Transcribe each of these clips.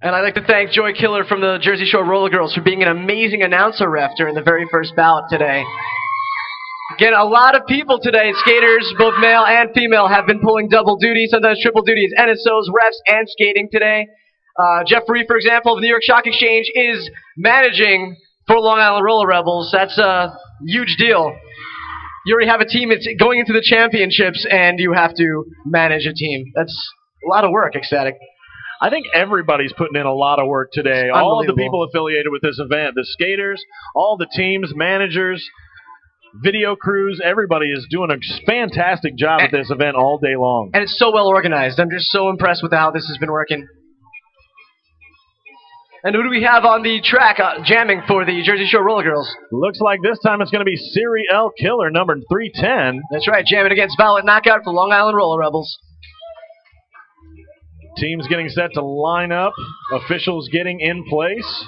And I'd like to thank Joy Killer from the Jersey Shore Roller Girls for being an amazing announcer ref during the very first bout today. Again, a lot of people today, skaters, both male and female, have been pulling double duty, sometimes triple duty as NSOs, refs, and skating today. Jeff Reed, for example, of the New York Stock Exchange, is managing for Long Island Roller Rebels. That's a huge deal. You already have a team that's going into the championships, and you have to manage a team. That's a lot of work, Ecstatic. I think everybody's putting in a lot of work today. All of the people affiliated with this event, the skaters, all the teams, managers, video crews, everybody is doing a fantastic job at this event all day long. And it's so well organized. I'm just so impressed with how this has been working. And who do we have on the track jamming for the Jersey Shore Roller Girls? Looks like this time it's going to be Siri L. Killer, number 310. That's right, jamming against Violet Knockout for Long Island Roller Rebels. Teams getting set to line up. Officials getting in place.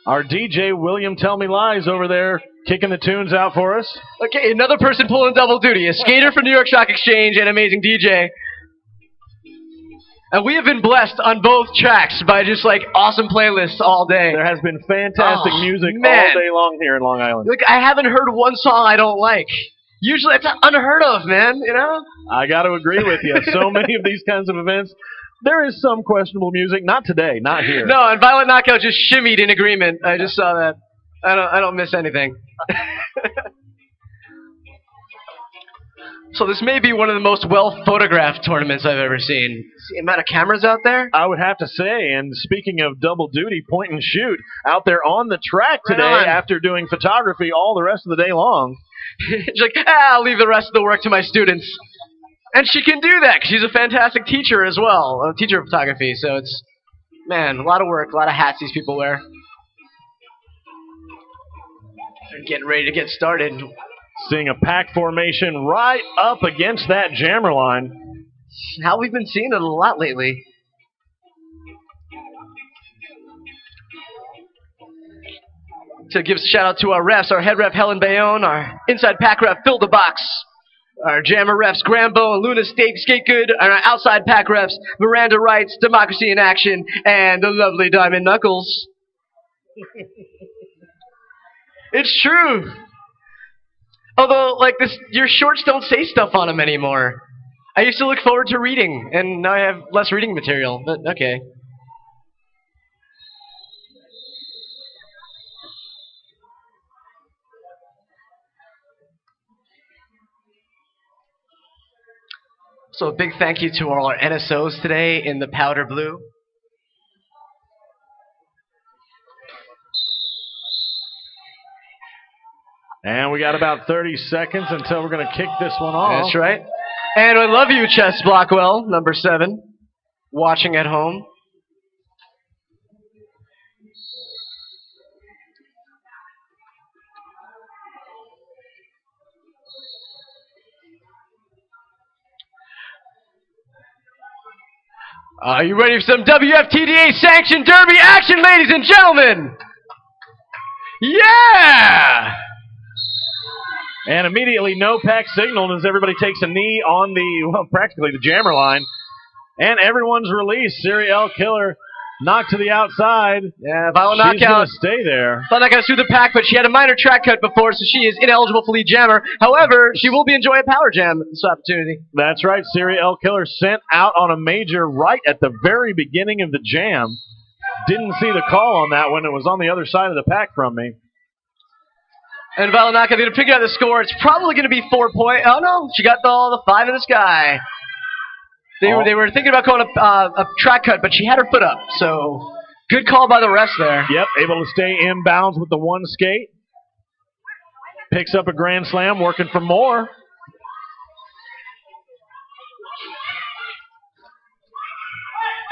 Our DJ, William Tell Me Lies, over there kicking the tunes out for us. Okay, another person pulling double duty. A skater from New York Stock Exchange and amazing DJ. And we have been blessed on both tracks by just like awesome playlists all day. There has been fantastic music all day long here in Long Island. Look, I haven't heard one song I don't like. Usually it's unheard of, man, you know? I got to agree with you. So many of these kinds of events, there is some questionable music. Not today, not here. No, and Violet Knockout just shimmied in agreement. I just saw that. I don't miss anything. So this may be one of the most well-photographed tournaments I've ever seen. See the amount of cameras out there? I would have to say, and speaking of double duty, point and shoot, out there on the track today after doing photography all the rest of the day long. She's like, I'll leave the rest of the work to my students. And she can do that, because she's a fantastic teacher as well, a teacher of photography. So it's, man, a lot of work, a lot of hats these people wear. They're getting ready to get started. Seeing a pack formation right up against that jammer line. How we've been seeing it a lot lately. To give a shout out to our refs, our head ref Helen Bayonne, our inside pack ref Phil the Box, our jammer refs Grambo and Luna Skategood, and our outside pack refs Miranda Wrights, Democracy in Action, and the lovely Diamond Knuckles. It's true. Although, like, your shorts don't say stuff on them anymore. I used to look forward to reading, and now I have less reading material, but okay. So a big thank you to all our NSOs today in the powder blue. And we got about 30 seconds until we're going to kick this one off. That's right. And I love you, Chess Blockwell, number 7, watching at home. Are you ready for some WFTDA-sanctioned derby action, ladies and gentlemen? Yeah! And immediately no pack signaled as everybody takes a knee on the, well, practically the jammer line. And everyone's released. Siri L. Killer knocked to the outside. Yeah, Violet Knockout. She's going to stay there. Violet Knockout through the pack, but she had a minor track cut before, so she is ineligible for lead jammer. However, she will be enjoying a power jam this opportunity. That's right. Siri L. Killer sent out on a major right at the very beginning of the jam. Didn't see the call on that one. It was on the other side of the pack from me. And Violet Knockout going to figure out the score. It's probably going to be 4 points. Oh, no. She got the 5 in the sky. They were thinking about calling a track cut, but she had her foot up. So, good call by the refs there. Yep, able to stay in bounds with the one skate. Picks up a grand slam, working for more.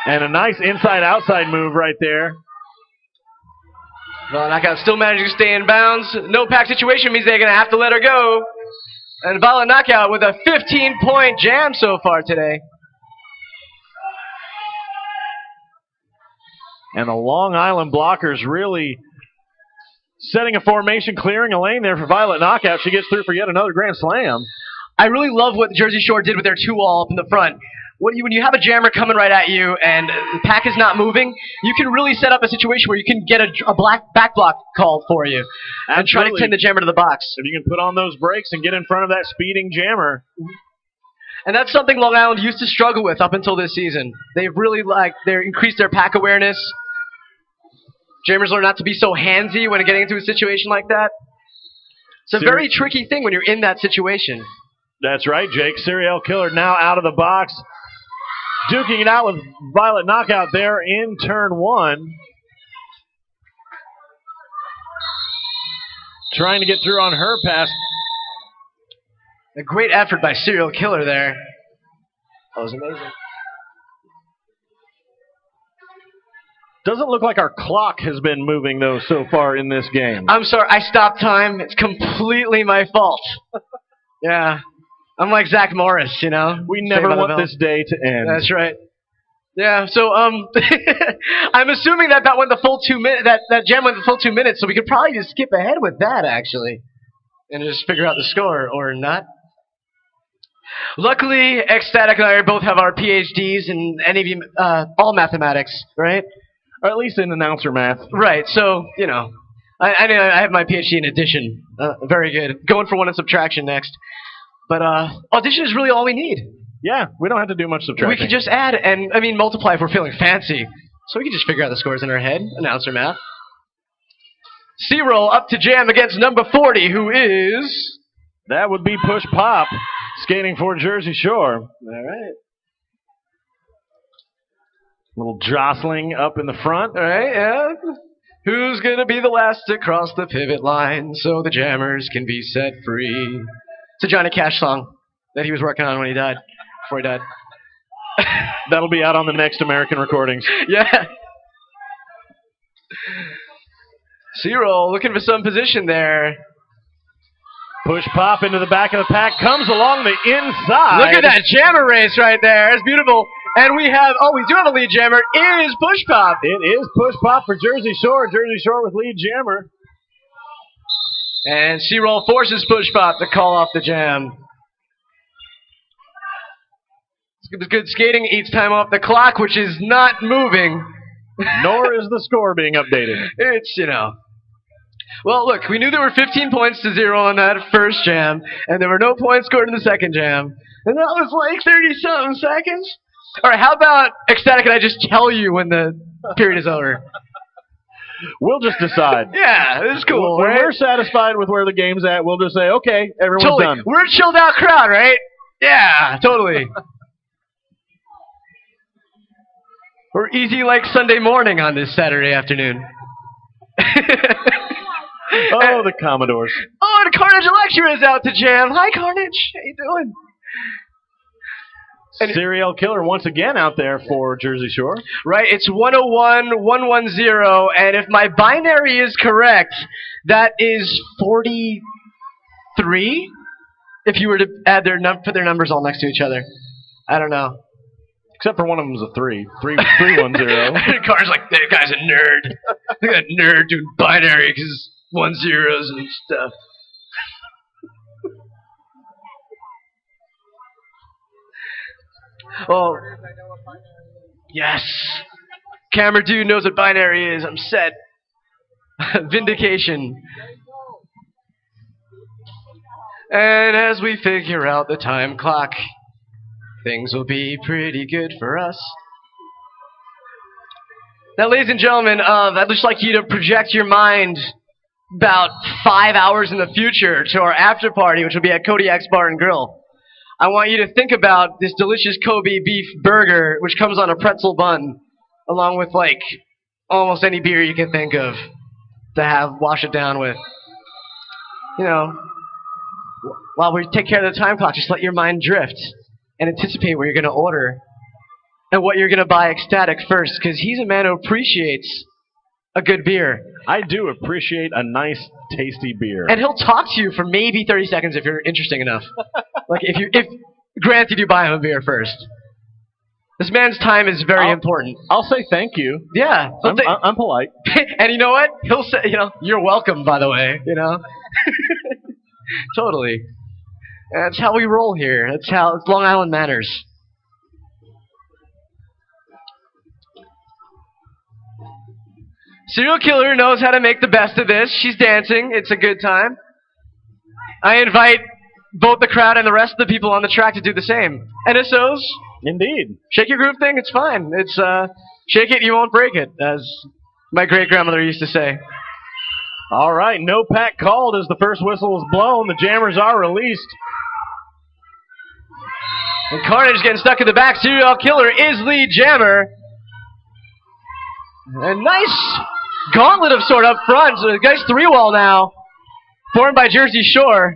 And a nice inside-outside move right there. Violet Knockout still managing to stay in bounds. No pack situation means they're going to have to let her go. And Violet Knockout with a 15-point jam so far today. And the Long Island blockers really setting a formation, clearing a lane there for Violet Knockout. She gets through for yet another grand slam. I really love what Jersey Shore did with their 2-wall up in the front. when you have a jammer coming right at you and the pack is not moving, you can really set up a situation where you can get a back block called for you and try to send the jammer to the box. If you can put on those brakes and get in front of that speeding jammer. And that's something Long Island used to struggle with up until this season. They've really increased their pack awareness. Jammers learn not to be so handsy when getting into a situation like that. It's a very tricky thing when you're in that situation. That's right, Jake. Serial Killer now out of the box. Duking it out with Violet Knockout there in turn 1. Trying to get through on her pass. A great effort by Serial Killer there. That was amazing. Doesn't look like our clock has been moving, though, so far in this game. I'm sorry. I stopped time. It's completely my fault. Yeah. I'm like Zach Morris, you know. We never want this day to end. That's right. Yeah, so I'm assuming that went the full 2 minutes. That jam went the full 2 minutes, so we could probably just skip ahead with that actually, and just figure out the score or not. Luckily, Ecstatic and I both have our PhDs in all mathematics, right? Or at least in announcer math. Right. So you know, I have my PhD in addition. Very good. Going for one in subtraction next. But audition is really all we need. Yeah, we don't have to do much subtracting. We can just add and, multiply if we're feeling fancy. So we can just figure out the scores in our head. Announcer math. C-roll up to jam against number 40, who is... That would be Push Pop, skating for Jersey Shore. All right. Little jostling up in the front. All right, yeah. Who's going to be the last to cross the pivot line so the jammers can be set free? It's a Johnny Cash song that he was working on when he died, before he died. That'll be out on the next American Recordings. Yeah. C-roll looking for some position there. Push Pop into the back of the pack, comes along the inside. Look at that jammer race right there. It's beautiful. And we do have a lead jammer. It is Push Pop. It is Push Pop for Jersey Shore. Jersey Shore with lead jammer. And C-roll forces Push Pop to call off the jam. Good skating eats time off the clock, which is not moving. Nor is the score being updated. It's, Well, look, we knew there were 15 points to 0 on that first jam, and there were no points scored in the second jam. And that was like 30-something seconds. All right, how about Ecstatic and I just tell you when the period is over? We'll just decide. Yeah, this is cool. When right? we're satisfied with where the game's at, we'll just say, okay, everyone's done. We're a chilled out crowd, right? Yeah, totally. We're easy like Sunday morning on this Saturday afternoon. Oh, the Commodores. Oh, and Carnage Lecture is out to jam. Hi, Carnage. How you doing? Serial Killer once again out there for Jersey Shore. Right, it's 101, 110, and if my binary is correct, that is 43? If you were to add put their numbers all next to each other. I don't know. Except for one of them's a 3. 310. Car's like, that guy's a nerd. Look at that nerd doing binary because 1 zeros and stuff. Oh, yes. Camera dude knows what binary is. I'm set. Vindication. And as we figure out the time clock, things will be pretty good for us. Now, ladies and gentlemen, I'd just like you to project your mind about 5 hours in the future to our after party, which will be at Kodiak's Bar and Grill. I want you to think about this delicious Kobe beef burger, which comes on a pretzel bun, along with, like, almost any beer you can think of to wash it down with. You know, while we take care of the time clock, just let your mind drift and anticipate what you're going to order and what you're going to buy Ecstatic first, because he's a man who appreciates a good beer. I do appreciate a nice, tasty beer. And he'll talk to you for maybe 30 seconds if you're interesting enough. Like, if granted you buy him a beer first. This man's time is very important. I'll say thank you. Yeah. I'm polite. And you know what? He'll say, you're welcome, by the way, Totally. That's how we roll here. It's Long Island manners. Serial Killer knows how to make the best of this. She's dancing. It's a good time. I invite both the crowd and the rest of the people on the track to do the same. NSOs. Indeed. Shake your groove thing. It's fine. It's shake it, you won't break it, as my great-grandmother used to say. All right, no pack called as the first whistle is blown. The jammers are released. And Carnage getting stuck in the back. Serial Killer is lead jammer. A nice gauntlet of sort up front. So a nice three-wall now, formed by Jersey Shore.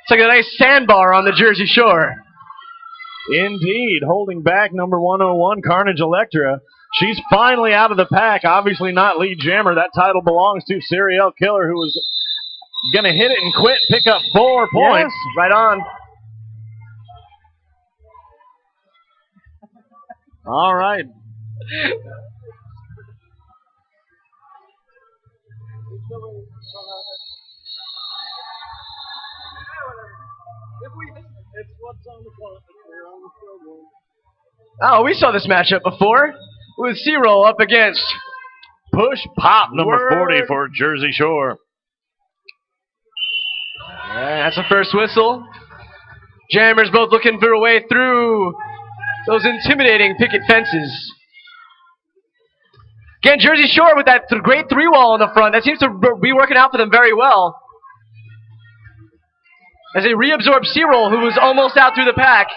It's like a nice sandbar on the Jersey Shore. Indeed, holding back number 101, Carnage Electra. She's finally out of the pack. Obviously not lead jammer. That title belongs to Serial Killer, who was going to hit it and quit, pick up 4 points. Yes, right on. All right. Oh, we saw this matchup before with C-Roll up against Push Pop, number 40 for Jersey Shore. That's the first whistle. Jammers both looking for a way through those intimidating picket fences. Again, Jersey Shore with that great three-wall in the front. That seems to be working out for them very well. As they reabsorb C-Roll, who was almost out through the pack.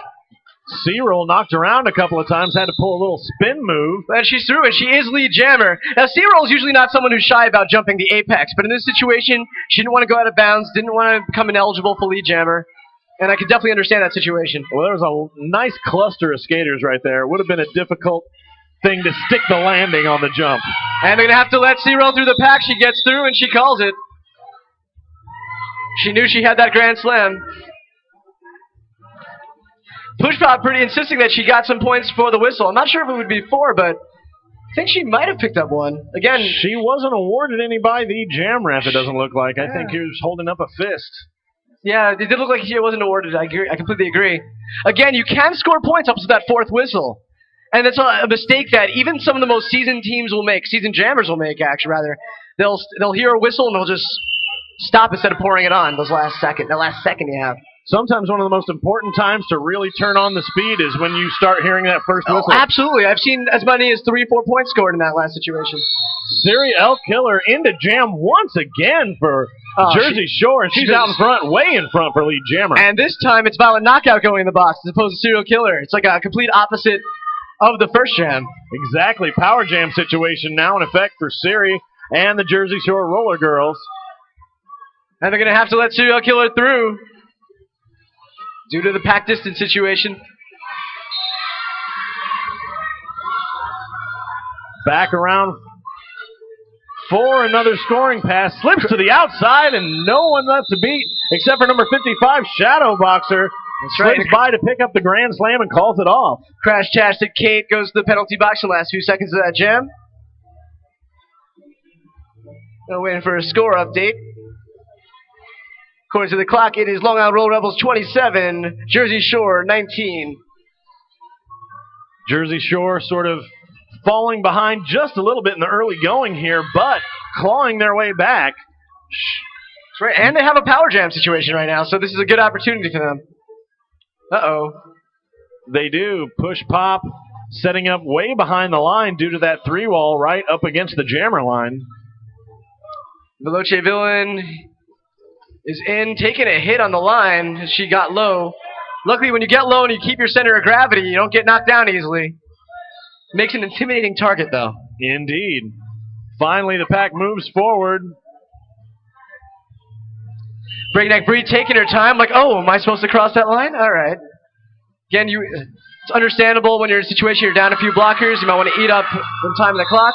C-Roll knocked around a couple of times, had to pull a little spin move. And she's through, and she is lead jammer. Now, C-Roll is usually not someone who's shy about jumping the apex, but in this situation, she didn't want to go out of bounds, didn't want to become ineligible for lead jammer. And I could definitely understand that situation. Well, there was a nice cluster of skaters right there. It would have been a difficult thing to stick the landing on the jump. And they're going to have to let C-Roll through the pack. She gets through, and she calls it. She knew she had that Grand Slam. Push Pop pretty insisting that she got some points for the whistle. I'm not sure if it would be 4, but I think she might have picked up one. Again, she wasn't awarded any by the jam ref, it doesn't look like. I think he was holding up a fist. Yeah, it did look like she wasn't awarded. I agree. I completely agree. Again, you can score points up to that 4th whistle. And that's a mistake that even some of the most seasoned teams will make, seasoned jammers will make, actually, rather. They'll hear a whistle and they'll just stop instead of pouring it on that last second you have. Sometimes one of the most important times to really turn on the speed is when you start hearing that first whistle. Absolutely. I've seen as many as 3 or 4 points scored in that last situation. Serial Killer into jam once again for Jersey Shore, and she's out in front, way in front for lead jammer. And this time it's Violent Knockout going in the box as opposed to Serial Killer. It's like a complete opposite of the first jam. Exactly. Power jam situation now in effect for Siri and the Jersey Shore Roller Girls. And they're going to have to let Serial Killer through due to the pack distance situation. Back around for another scoring pass. Slips to the outside and no one left to beat except for number 55, Shadow Boxer. Slips by to pick up the Grand Slam and calls it off. Crash-tastic Kate goes to the penalty box in the last few seconds of that jam. Now waiting for a score update. According to the clock, it is Long Island Roll Rebels 27, Jersey Shore 19. Jersey Shore sort of falling behind just a little bit in the early going here, but clawing their way back. That's right, and they have a power jam situation right now, so this is a good opportunity for them. Uh-oh. They do. Push Pop setting up way behind the line due to that 3-wall right up against the jammer line. Veloce Villain is in, taking a hit on the line as she got low. Luckily, when you get low and you keep your center of gravity, you don't get knocked down easily. Makes an intimidating target, though. Indeed. Finally, the pack moves forward. Breakneck Bree taking her time, like, oh, am I supposed to cross that line? All right. Again, it's understandable when you're in a situation you're down a few blockers. You might want to eat up some time on the clock.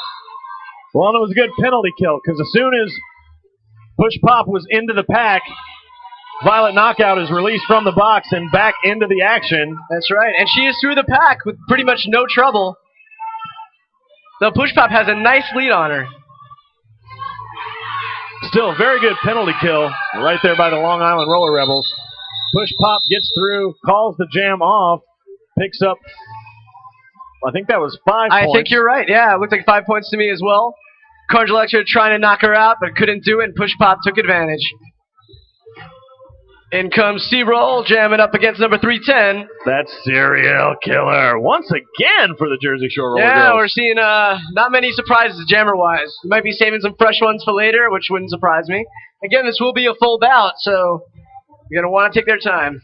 Well, it was a good penalty kill, because as soon as Push Pop was into the pack, Violent Knockout is released from the box and back into the action. That's right, and she is through the pack with pretty much no trouble. The Push Pop has a nice lead on her. Still a very good penalty kill right there by the Long Island Roller Rebels. Push Pop gets through, calls the jam off, picks up, I think that was 5 points. I think you're right, yeah. It looked like 5 points to me as well. Cardial Lecture trying to knock her out, but couldn't do it, and Push Pop took advantage. In comes C-Roll, jamming up against number 310. That's Serial Killer once again for the Jersey Shore Roller Girls. Yeah, we're seeing not many surprises jammer-wise. We might be saving some fresh ones for later, which wouldn't surprise me. Again, this will be a full bout, so you're going to want to take their time.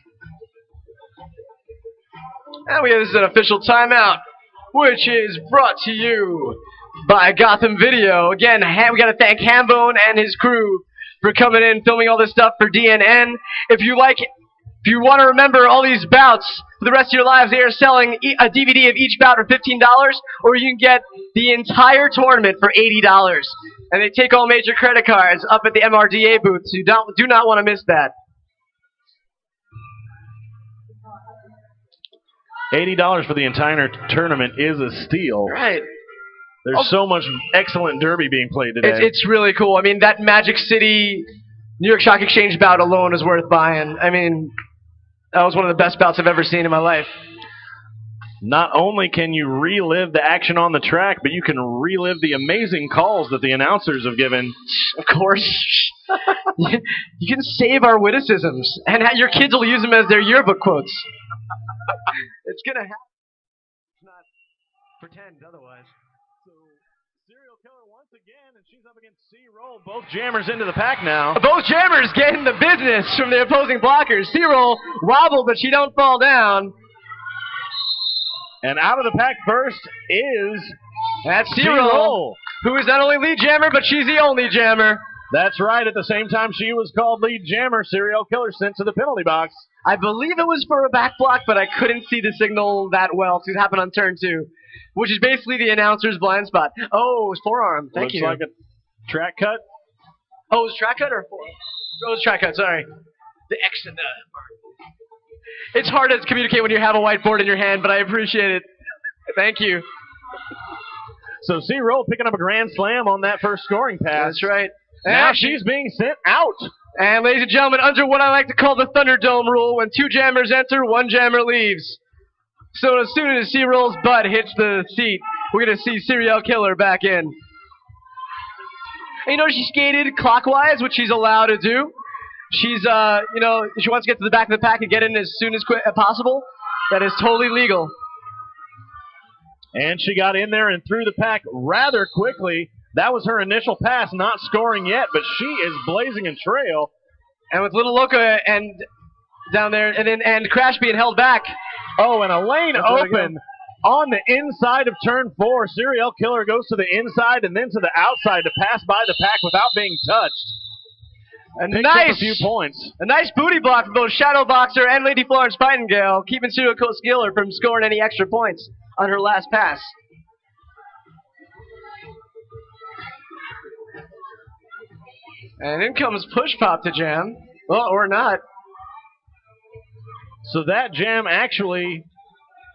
And this is an official timeout, which is brought to you by Gotham Video. Again, we got to thank Hambone and his crew for coming in, filming all this stuff for DNN. If you want to remember all these bouts for the rest of your lives, they are selling a DVD of each bout for $15, or you can get the entire tournament for $80. And they take all major credit cards up at the MRDA booth, so you do not want to miss that. $80 for the entire tournament is a steal. Right. There's so much excellent derby being played today. It's really cool. I mean, that Magic City New York Stock Exchange bout alone is worth buying. I mean, that was one of the best bouts I've ever seen in my life. Not only can you relive the action on the track, but you can relive the amazing calls that the announcers have given. Of course. You can save our witticisms, and your kids will use them as their yearbook quotes. It's going to happen. Let's not pretend otherwise. Again, and she's up against C-Roll. Both jammers into the pack now. Both jammers getting the business from the opposing blockers. C-Roll wobbled, but she don't fall down. And out of the pack first is that's C-Roll, who is not only lead jammer, but she's the only jammer. That's right. At the same time she was called lead jammer, Serial Killer sent to the penalty box. I believe it was for a back block, but I couldn't see the signal that well because it happened on turn 2. Which is basically the announcer's blind spot. Oh, it was forearm. Thank you. Looks like a track cut. Oh, it was track cut or forearm? Oh, it was track cut, sorry. The X and the... It's hard to communicate when you have a whiteboard in your hand, but I appreciate it. Thank you. So C-Roll picking up a grand slam on that first scoring pass. That's right. Now she's being sent out. And ladies and gentlemen, under what I like to call the Thunderdome rule, when 2 jammers enter, 1 jammer leaves. So as soon as C-Roll's butt hits the seat, we're going to see Serial Killer back in. And you know, she skated clockwise, which she's allowed to do. She's, she wants to get to the back of the pack and get in as soon as possible. That is totally legal. And she got in there and through the pack rather quickly. That was her initial pass, not scoring yet, but she is blazing a trail. And with Little Loca and down there, and Crash being held back. Oh, and a lane open on the inside of turn 4. Serial Killer goes to the inside and then to the outside to pass by the pack without being touched. Picks up a few points. A nice booty block from both Shadow Boxer and Lady Florence Fightingale, keeping Serial Killer from scoring any extra points on her last pass. And in comes Push Pop to jam. Well, or not. So that jam actually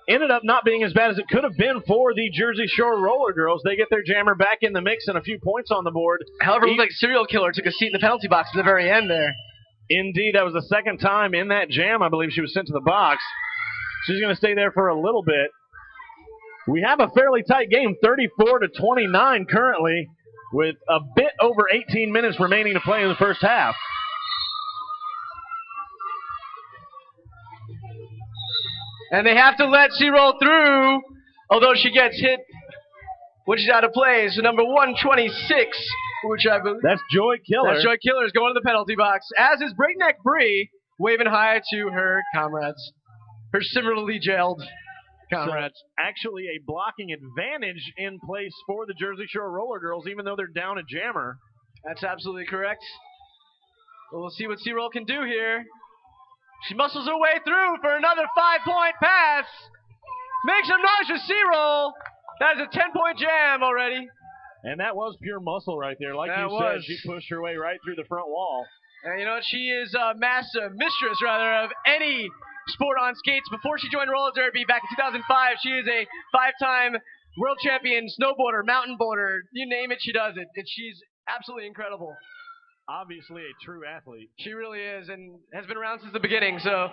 ended up not being as bad as it could have been for the Jersey Shore Roller Girls. They get their jammer back in the mix and a few points on the board. However, it looked like Serial Killer took a seat in the penalty box at the very end there. Indeed, that was the second time in that jam, I believe, she was sent to the box. She's going to stay there for a little bit. We have a fairly tight game, 34-29 currently, with a bit over 18 minutes remaining to play in the first half. And they have to let C-Roll through, although she gets hit when she's out of play. So number 126, which I believe... That's Joy Killer. That's Joy Killer is going to the penalty box, as is Breakneck Bree, waving hi to her comrades. Her similarly jailed comrades. So actually a blocking advantage in place for the Jersey Shore Roller Girls, even though they're down a jammer. That's absolutely correct. We'll see what C-Roll can do here. She muscles her way through for another 5-point pass. Make some noise for C-Roll. That is a 10-point jam already. And that was pure muscle right there. Like you said, she pushed her way right through the front wall. And you know what? She is a mistress of any sport on skates. Before she joined roller derby back in 2005, she is a 5-time world champion snowboarder, mountain boarder. You name it, she does it. And she's absolutely incredible. Obviously a true athlete. She really is, and has been around since the beginning. So,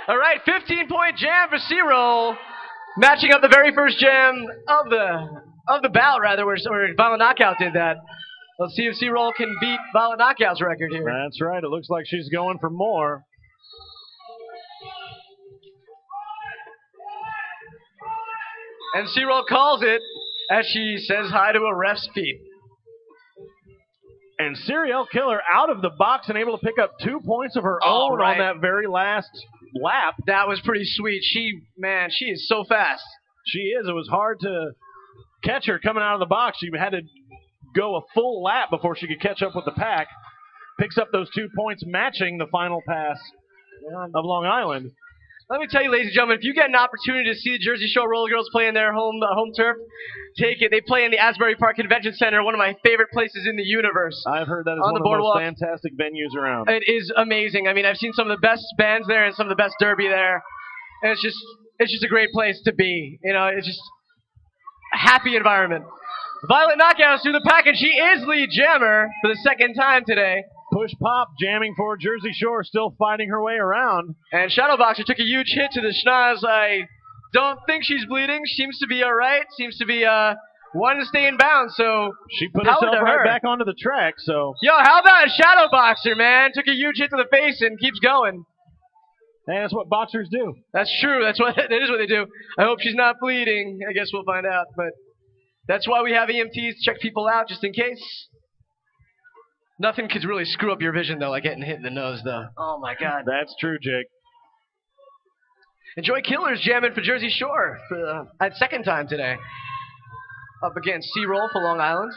all right, 15-point jam for C-Roll, matching up the very first jam of the bout, rather, where Violent Knockout did that. Let's see if C-Roll can beat Violet Knockout's record here. That's right. It looks like she's going for more. And C-Roll calls it as she says hi to a ref's feet. And Serial Killer out of the box and able to pick up 2 points of her own on that very last lap. That was pretty sweet. She is so fast. She is. It was hard to catch her coming out of the box. She had to go a full lap before she could catch up with the pack. Picks up those 2 points, matching the final pass of Long Island. Let me tell you, ladies and gentlemen, if you get an opportunity to see the Jersey Shore Roller Girls play in their home turf, take it. They play in the Asbury Park Convention Center, one of my favorite places in the universe. I've heard that is one of the most fantastic venues around. It is amazing. I mean, I've seen some of the best bands there and some of the best derby there. And it's just a great place to be. You know, it's just a happy environment. Violet Knockouts through the pack, and she is lead jammer for the second time today. Push Pop jamming for Jersey Shore, still fighting her way around. And Shadowboxer took a huge hit to the schnoz. I don't think she's bleeding. Seems to be all right. Seems to be wanting to stay in bounds. So she put herself right back onto the track. So how about Shadowboxer, man? Took a huge hit to the face and keeps going. Hey, that's what boxers do. That's true. That is what they do. I hope she's not bleeding. I guess we'll find out. But that's why we have EMTs to check people out just in case. Nothing could really screw up your vision, though, like getting hit in the nose, though. Oh, my God. That's true, Jake. And Joy Killer's jamming for Jersey Shore for at second time today. Up against C-Roll for Long Island.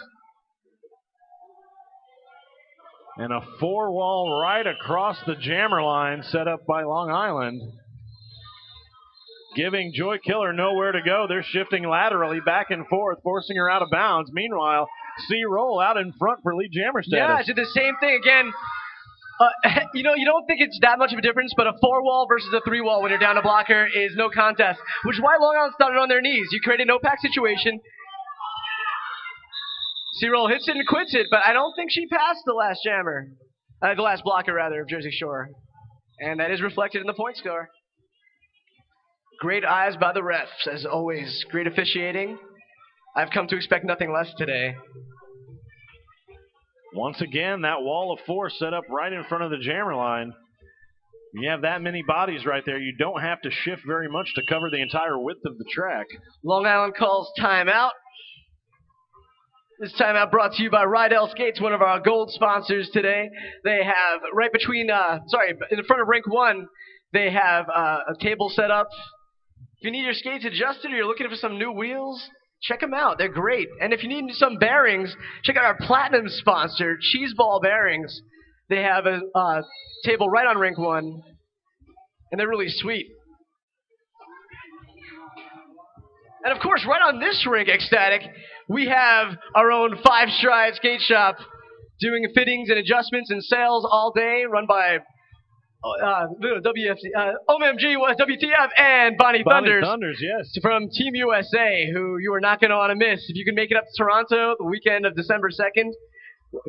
And a 4-wall right across the jammer line set up by Long Island. Giving Joy Killer nowhere to go. They're shifting laterally back and forth, forcing her out of bounds. Meanwhile, C-Roll out in front for lead jammer status. Yeah, did the same thing again. You don't think it's that much of a difference, but a 4-wall versus a 3-wall when you're down a blocker is no contest, which is why Long Island started on their knees. You create a no-pack situation. C-Roll hits it and quits it, but I don't think she passed the last jammer. The last blocker, rather, of Jersey Shore. And that is reflected in the point score. Great eyes by the refs, as always. Great officiating. I've come to expect nothing less today. Once again, that wall of force set up right in front of the jammer line. You have that many bodies right there. You don't have to shift very much to cover the entire width of the track. Long Island calls timeout. This timeout brought to you by Rydell Skates, one of our gold sponsors today. They have right between, in front of rink 1, they have a table set up. If you need your skates adjusted or you're looking for some new wheels, check them out. They're great. And if you need some bearings, check out our platinum sponsor, Cheeseball Bearings. They have a table right on rink 1, and they're really sweet. And of course, right on this rink, Ecstatic, we have our own Five Stride Skate Shop doing fittings and adjustments and sales all day, run by OMG, WTF, and Bonnie Thunders. Yes. From Team USA, who you are not going to want to miss. If you can make it up to Toronto the weekend of December 2nd,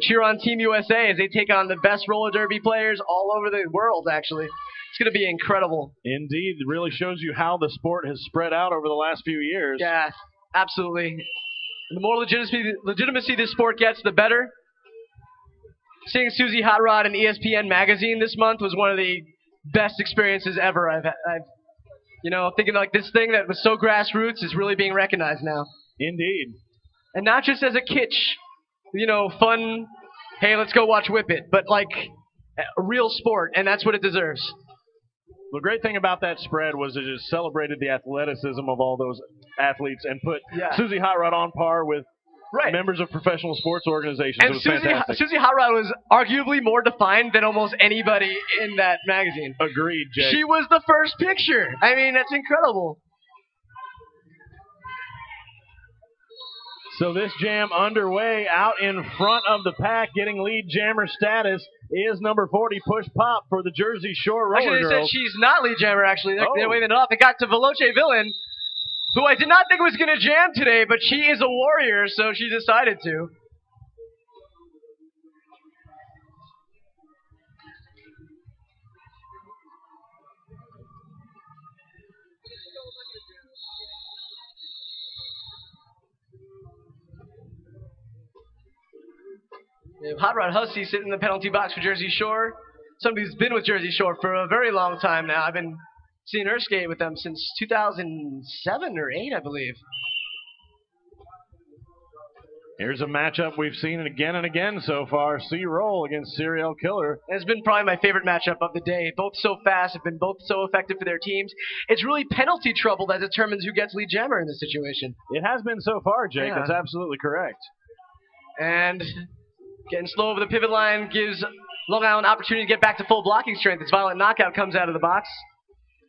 cheer on Team USA as they take on the best roller derby players all over the world, actually. It's going to be incredible. Indeed. It really shows you how the sport has spread out over the last few years. Yeah, absolutely. The more legitimacy this sport gets, the better. Seeing Susie Hot Rod in ESPN magazine this month was one of the best experiences ever. I've thinking like this thing that was so grassroots is really being recognized now. Indeed. And not just as a kitsch, fun, hey, let's go watch Whip It, but like a real sport, and that's what it deserves. The great thing about that spread was it just celebrated the athleticism of all those athletes and put Susie Hot Rod on par with members of professional sports organizations. And it was fantastic. Susie Hot Rod was arguably more defined than almost anybody in that magazine. Agreed, Jake. She was the first picture. I mean, that's incredible. So this jam underway out in front of the pack, getting lead jammer status is number 40, Push Pop for the Jersey Shore Roller Girls. Actually, they said she's not lead jammer, actually. They're waving it off. It got to Veloce Villain, who I did not think was going to jam today, but she is a warrior, so she decided to. We have Hot Rod Hussey sitting in the penalty box for Jersey Shore. Somebody who's been with Jersey Shore for a very long time now. I've been seeing her skate with them since 2007 or 8, I believe. Here's a matchup we've seen again and again so far. C-Roll against Serial Killer. It's been probably my favorite matchup of the day. Both so fast, have been both so effective for their teams. It's really penalty trouble that determines who gets lead jammer in this situation. It has been so far, Jake. Yeah. That's absolutely correct. And getting slow over the pivot line gives Long Island an opportunity to get back to full blocking strength as Violent Knockout comes out of the box.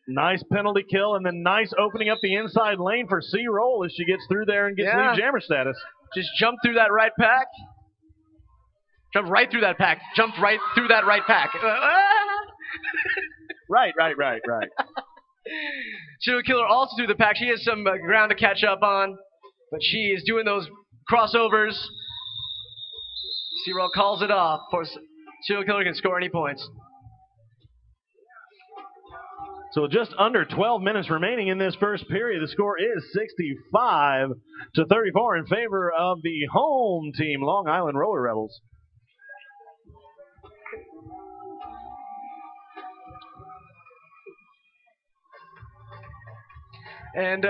Nice penalty kill, and then nice opening up the inside lane for C-Roll as she gets through there and gets lead jammer status. Just jumped through that right pack. Jumped right through that pack. Jumped right through that right pack. Right. Serial Killer also through the pack. She has some ground to catch up on, but she is doing those crossovers. C-Roll calls it off. Of course, Serial Killer can score any points. So just under 12 minutes remaining in this first period. The score is 65-34 in favor of the home team, Long Island Roller Rebels. And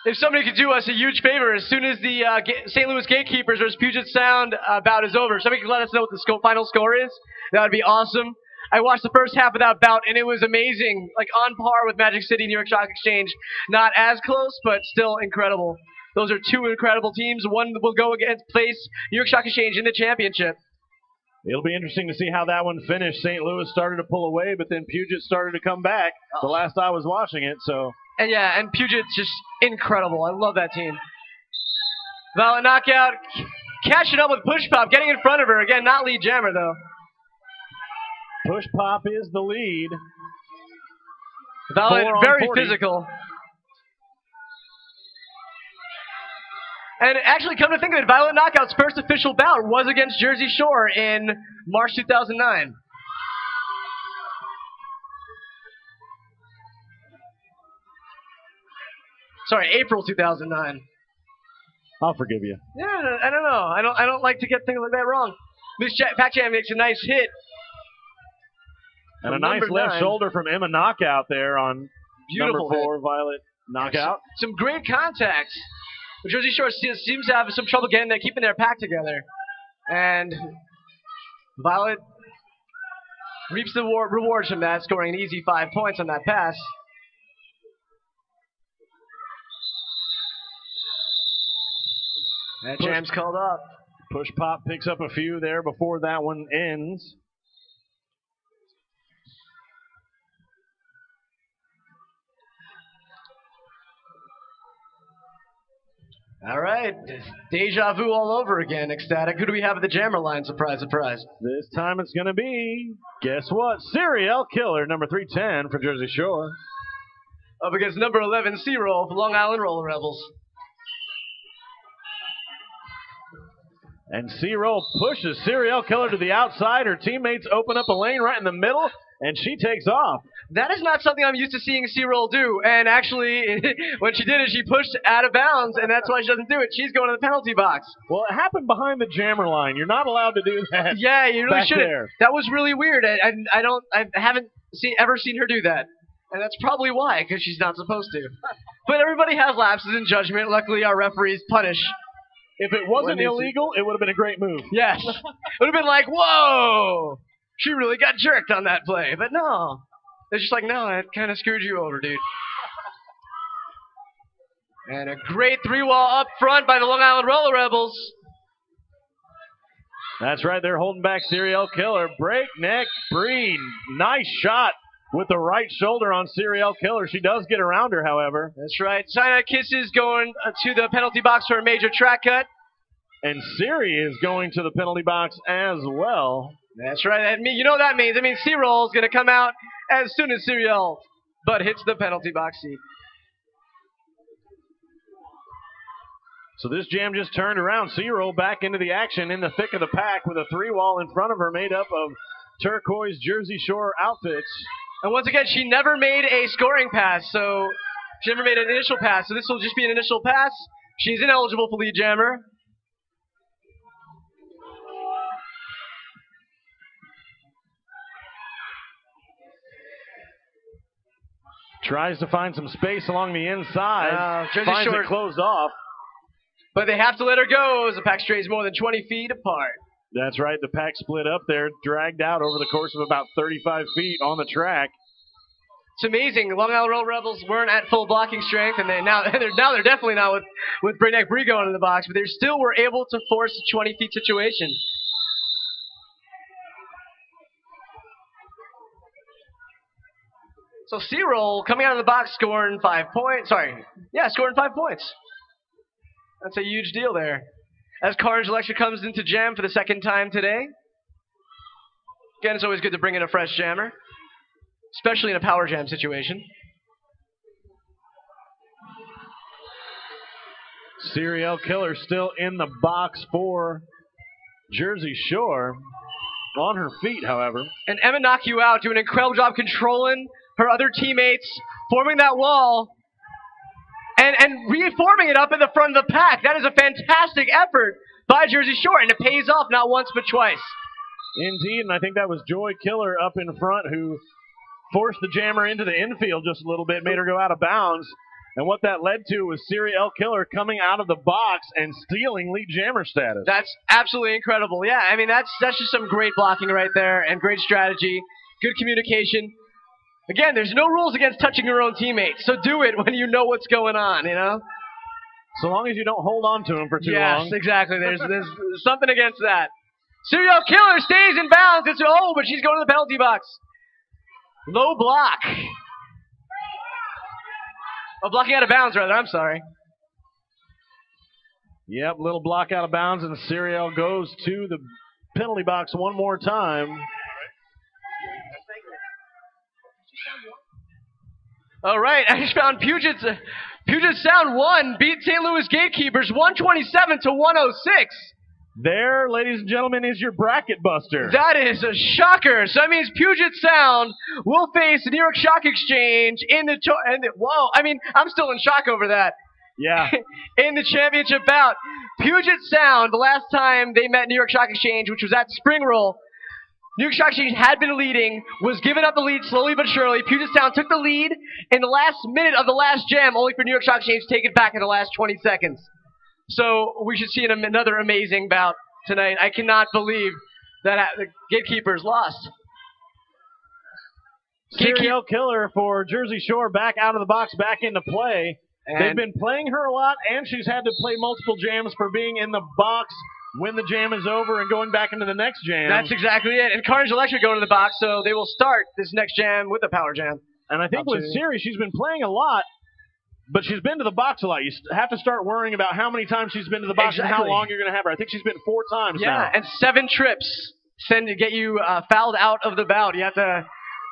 if somebody could do us a huge favor, as soon as the St. Louis Gatekeepers versus Puget Sound bout is over, somebody could let us know what the final score is. That would be awesome. I watched the first half of that bout, and it was amazing. Like, on par with Magic City, New York Stock Exchange. Not as close, but still incredible. Those are two incredible teams. One will go against place New York Stock Exchange in the championship. It'll be interesting to see how that one finished. St. Louis started to pull away, but then Puget started to come back the last I was watching it. So. And Puget's just incredible. I love that team. Violent Knockout, catching up with Push Pop, getting in front of her. Again, not lead jammer, though. Push Pop is the lead. Violent, very physical. And actually, come to think of it, Violent Knockout's first official bout was against Jersey Shore in March 2009. Sorry, April 2009. I'll forgive you. Yeah, I don't know. I don't like to get things like that wrong. Miss Pac-Jam makes a nice hit. And a nice left shoulder from Emma Knockout there on Beautiful number 4, hit. Violet Knockout. Some great contact. But Jersey Shore seems to have some trouble keeping their pack together. And Violet reaps the rewards from that, scoring an easy 5 points on that pass. That jam's called up. Push Pop picks up a few there before that one ends. All right. Deja vu all over again, Ecstatic. Who do we have at the jammer line? Surprise, surprise. This time it's going to be, guess what? Serial Killer, number 310 for Jersey Shore. Up against number 11, C-Roll for Long Island Roller Rebels. And C-Roll pushes Serial Killer to the outside. Her teammates open up a lane right in the middle, and she takes off. That is not something I'm used to seeing C-Roll do. And actually, when she did it, she pushed out of bounds, and that's why she doesn't do it. She's going to the penalty box. Well, it happened behind the jammer line. You're not allowed to do that. Yeah, you really shouldn't. There. That was really weird. I haven't ever seen her do that. And that's probably why, because she's not supposed to. But everybody has lapses in judgment. Luckily, our referees punish. If it wasn't illegal, it would have been a great move. Yes. It would have been like, whoa, she really got jerked on that play. But no. It's just like, no, it kind of screwed you over, dude. And a great 3-wall up front by the Long Island Roller Rebels. That's right. They're holding back Serial Killer. Breakneck Breed. Nice shot with the right shoulder on Serial Killer. She does get around her, however. That's right. Cyanide Kisses going to the penalty box for a major track cut. And Siri is going to the penalty box as well. That's right. You know what that means. It means C-Roll is going to come out as soon as Serial but hits the penalty box seat. So this jam just turned around. C-Roll back into the action in the thick of the pack with a 3-wall in front of her made up of turquoise Jersey Shore outfits. And once again, she never made a scoring pass, so she never made an initial pass. So this will just be an initial pass. She's ineligible for lead jammer. Tries to find some space along the inside. Jersey finds Shore it closed off. But they have to let her go as the pack strays more than 20 feet apart. That's right. The pack split up there, dragged out over the course of about 35 feet on the track. It's amazing. Long Island Roll Rebels weren't at full blocking strength, and they're definitely not with Breakneck Bree going in the box, but they still were able to force a 20 feet situation. So C-Roll coming out of the box scoring 5 points. Scoring 5 points. That's a huge deal there. As Carnage Electra comes into jam for the second time today. Again, it's always good to bring in a fresh jammer, especially in a power jam situation. Serial Killer still in the box for Jersey Shore. On her feet, however. And Emma Knock You Out doing an incredible job controlling her other teammates, forming that wall, and reforming it up in the front of the pack. That is a fantastic effort by Jersey Shore, and it pays off not once but twice. Indeed, and I think that was Joy Killer up in front who forced the jammer into the infield just a little bit, made her go out of bounds. And what that led to was Serial Killer coming out of the box and stealing lead jammer status. That's absolutely incredible. Yeah, I mean, that's just some great blocking right there and great strategy, good communication. Again, there's no rules against touching your own teammates, so do it when you know what's going on, you know? So long as you don't hold on to them for too long. Yes, exactly. There's something against that. Serial Killer stays in bounds. But she's going to the penalty box. Low block. Oh, blocking out of bounds, rather. I'm sorry. Yep, little block out of bounds, and Serial goes to the penalty box one more time. All right, I just found Puget Sound 1 beat St. Louis Gatekeepers 127 to 106. There, ladies and gentlemen, is your bracket buster. That is a shocker. So that means Puget Sound will face the New York Stock Exchange whoa, I mean, I'm still in shock over that. Yeah. In the championship bout. Puget Sound, the last time they met New York Stock Exchange, which was at Spring Roll, New York Stock Exchange had been leading, was giving up the lead slowly but surely. Puget Sound took the lead in the last minute of the last jam, only for New York Stock Exchange to take it back in the last 20 seconds. So we should see another amazing bout tonight. I cannot believe that the Gatekeepers lost. Serial Killer for Jersey Shore back out of the box, back into play. They've been playing her a lot, and she's had to play multiple jams for being in the box when the jam is over and going back into the next jam. That's exactly it. And Carnage Electra going to the box, so they will start this next jam with a power jam. And I think with Siri, she's been playing a lot, but she's been to the box a lot. You have to start worrying about how many times she's been to the box and how long you're going to have her. I think she's been 4 times now. Yeah, and 7 trips to get you fouled out of the bout. You have to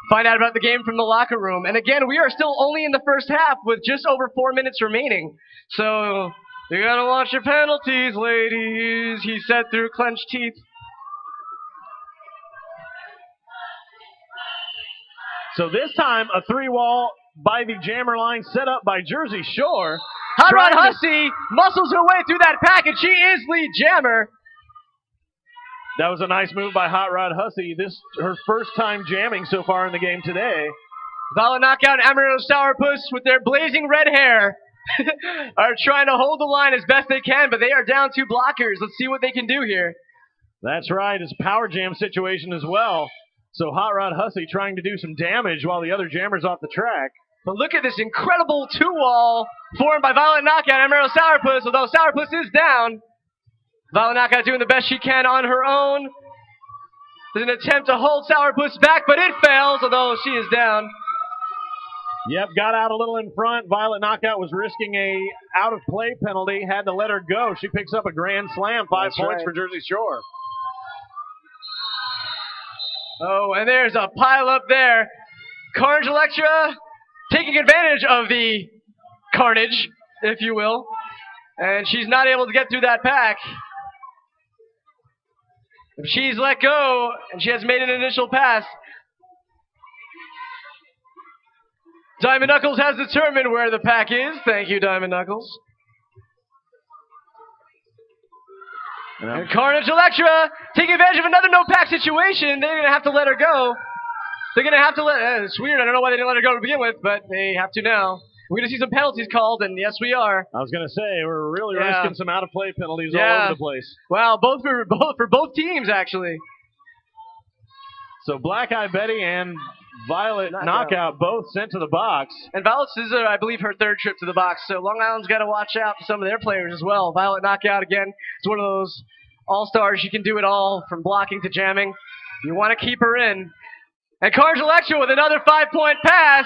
find out about the game from the locker room. And again, we are still only in the first half with just over 4 minutes remaining. So you got to watch your penalties, ladies, he said through clenched teeth. So this time, a 3-wall by the jammer line set up by Jersey Shore. Hot Rod Hussey muscles her way through that pack, and she is lead jammer. That was a nice move by Hot Rod Hussey. This her first time jamming so far in the game today. Violet Knockout and Amarillo Sourpuss with their blazing red hair are trying to hold the line as best they can, but they are down 2 blockers. Let's see what they can do here. That's right. It's a power jam situation as well. So Hot Rod Hussey trying to do some damage while the other jammer's off the track. But look at this incredible 2-wall formed by Violet Knockout and Amarillo Sourpuss, although Sourpuss is down. Violet Knockout doing the best she can on her own. There's an attempt to hold Sourpuss back, but it fails, although she is down. Yep, got out a little in front. Violet Knockout was risking a out-of-play penalty, had to let her go. She picks up a grand slam, 5 points for Jersey Shore. Oh, and there's a pile up there. Carnage Electra taking advantage of the carnage, if you will. And she's not able to get through that pack. She's let go, and she has made an initial pass. Diamond Knuckles has determined where the pack is. Thank you, Diamond Knuckles. And Carnage Electra taking advantage of another no-pack situation. They're going to have to let her go. They're going to have to let... it's weird. I don't know why they didn't let her go to begin with, but they have to now. We're going to see some penalties called, and yes, we are. I was going to say, we're really risking some out-of-play penalties all over the place. Well, both for both teams, actually. So Black Eye Betty and Violet Knockout both sent to the box. And Violet's is, I believe, her third trip to the box, so Long Island's got to watch out for some of their players as well. Violet Knockout, again, is one of those all-stars. She can do it all, from blocking to jamming. You want to keep her in. And Carnage Electra with another 5-point pass.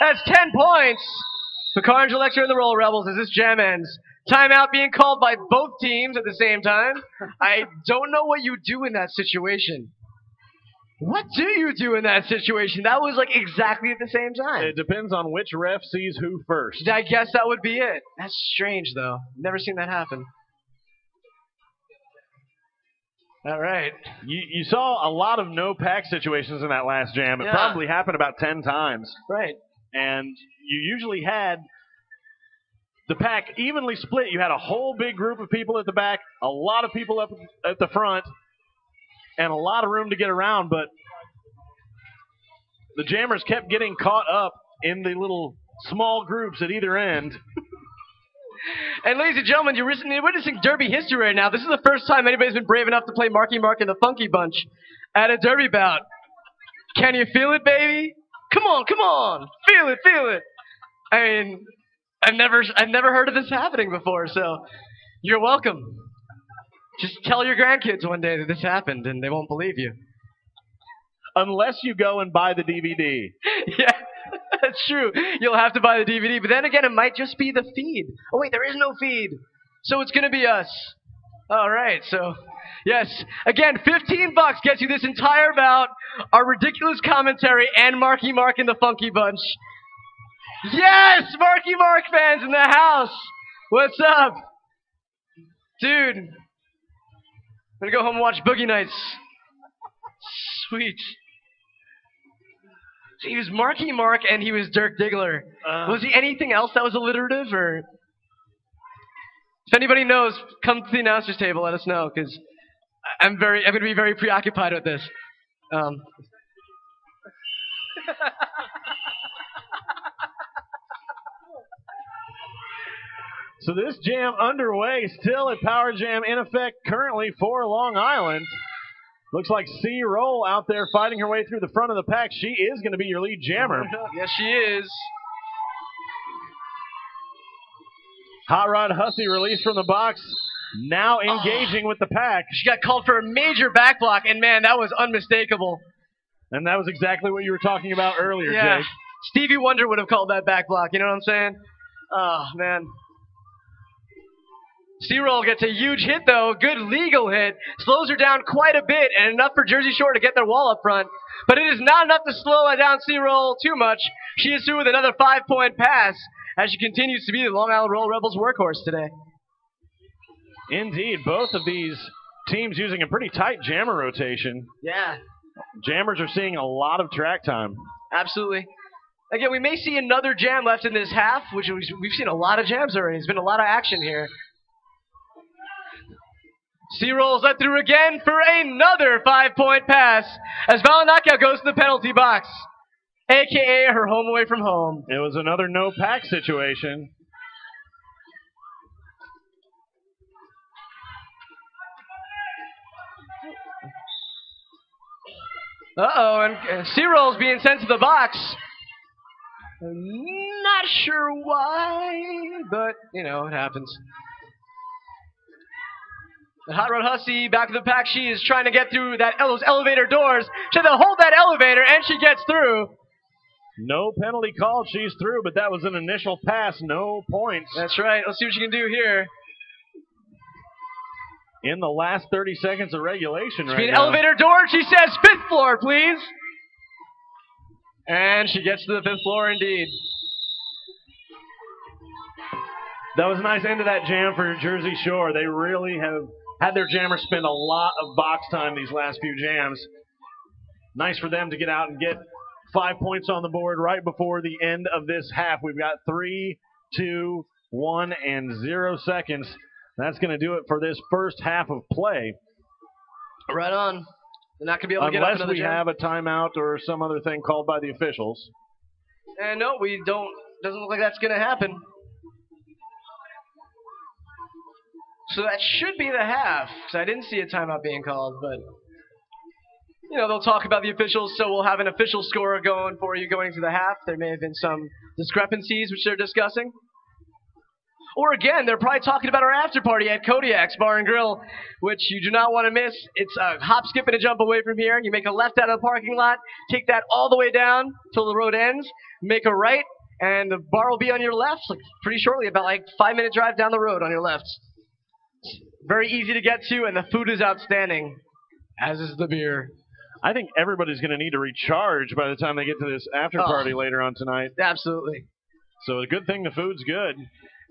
That's 10 points for Carnage Electra and the Roll Rebels as this jam ends. Timeout being called by both teams at the same time. I don't know what you do in that situation. What do you do in that situation? That was like exactly at the same time. It depends on which ref sees who first. I guess that would be it. That's strange, though. Never seen that happen. All right. You saw a lot of no-pack situations in that last jam. It probably happened about 10 times. Right. And you usually had the pack evenly split. You had a whole big group of people at the back, a lot of people up at the front, and a lot of room to get around. But the jammers kept getting caught up in the little small groups at either end. And ladies and gentlemen, you're witnessing Derby history right now. This is the first time anybody's been brave enough to play Marky Mark and the Funky Bunch at a Derby bout. Can you feel it, baby? Come on, come on. Feel it, feel it. I mean, I've never heard of this happening before, so you're welcome. Just tell your grandkids one day that this happened and they won't believe you. Unless you go and buy the DVD. Yeah, that's true. You'll have to buy the DVD, but then again, it might just be the feed. Oh wait, there is no feed. So it's going to be us. All right, so yes, again, $15 gets you this entire bout, our ridiculous commentary, and Marky Mark and the Funky Bunch. Yes, Marky Mark fans in the house. What's up? Dude, I'm going to go home and watch Boogie Nights. Sweet. So he was Marky Mark and he was Dirk Diggler. Was he anything else that was alliterative, or... If anybody knows, come to the announcer's table. Let us know, because I'm going to be very preoccupied with this. So this jam underway, still a power jam in effect currently for Long Island. Looks like C. Roll out there fighting her way through the front of the pack. She is going to be your lead jammer. Yes, she is. Hot Rod Hussey released from the box, now engaging with the pack. She got called for a major back block, and man, that was unmistakable. And that was exactly what you were talking about earlier, Jake. Stevie Wonder would have called that back block, you know what I'm saying? Oh, man. C-Roll gets a huge hit, though. Good legal hit. Slows her down quite a bit, and enough for Jersey Shore to get their wall up front. But it is not enough to slow down C-Roll too much. She is through with another 5-point pass, as she continues to be the Long Island Roll Rebels workhorse today. Indeed, both of these teams using a pretty tight jammer rotation. Yeah. Jammers are seeing a lot of track time. Absolutely. Again, we may see another jam left in this half, which we've seen a lot of jams already. There's been a lot of action here. C-Roll's let through again for another 5-point pass as Violet Knockout goes to the penalty box, a.k.a. her home away from home. It was another no-pack situation. Uh-oh, and C-Roll's being sent to the box. Not sure why, but, you know, it happens. The Hot Rod Hussey back of the pack. She is trying to get through those elevator doors. She had to hold that elevator, and she gets through. No penalty called. She's through, but that was an initial pass. No points. That's right. Let's see what she can do here. In the last 30 seconds of regulation right now. Elevator door. She says, 5th floor, please. And she gets to the 5th floor indeed. That was a nice end to that jam for Jersey Shore. They really have had their jammers spend a lot of box time these last few jams. Nice for them to get out and get 5 points on the board right before the end of this half. We've got 3, 2, 1, and 0 seconds. That's going to do it for this first half of play. Right on. They're not going to be able to get up unless another we jam. have a timeout or some other thing called by the officials. And no, we don't. Doesn't look like that's going to happen. So that should be the half, because I didn't see a timeout being called, but you know, they'll talk about the officials, so we'll have an official score going for you going into the half. There may have been some discrepancies which they're discussing. Or again, they're probably talking about our after party at Kodiak's Bar and Grill, which you do not want to miss. It's a hop, skip, and a jump away from here. You make a left out of the parking lot, take that all the way down till the road ends, make a right, and the bar will be on your left like, pretty shortly, about like 5-minute drive down the road on your left. Very easy to get to, and the food is outstanding, as is the beer. I think everybody's going to need to recharge by the time they get to this after party later on tonight. Absolutely. So a good thing the food's good.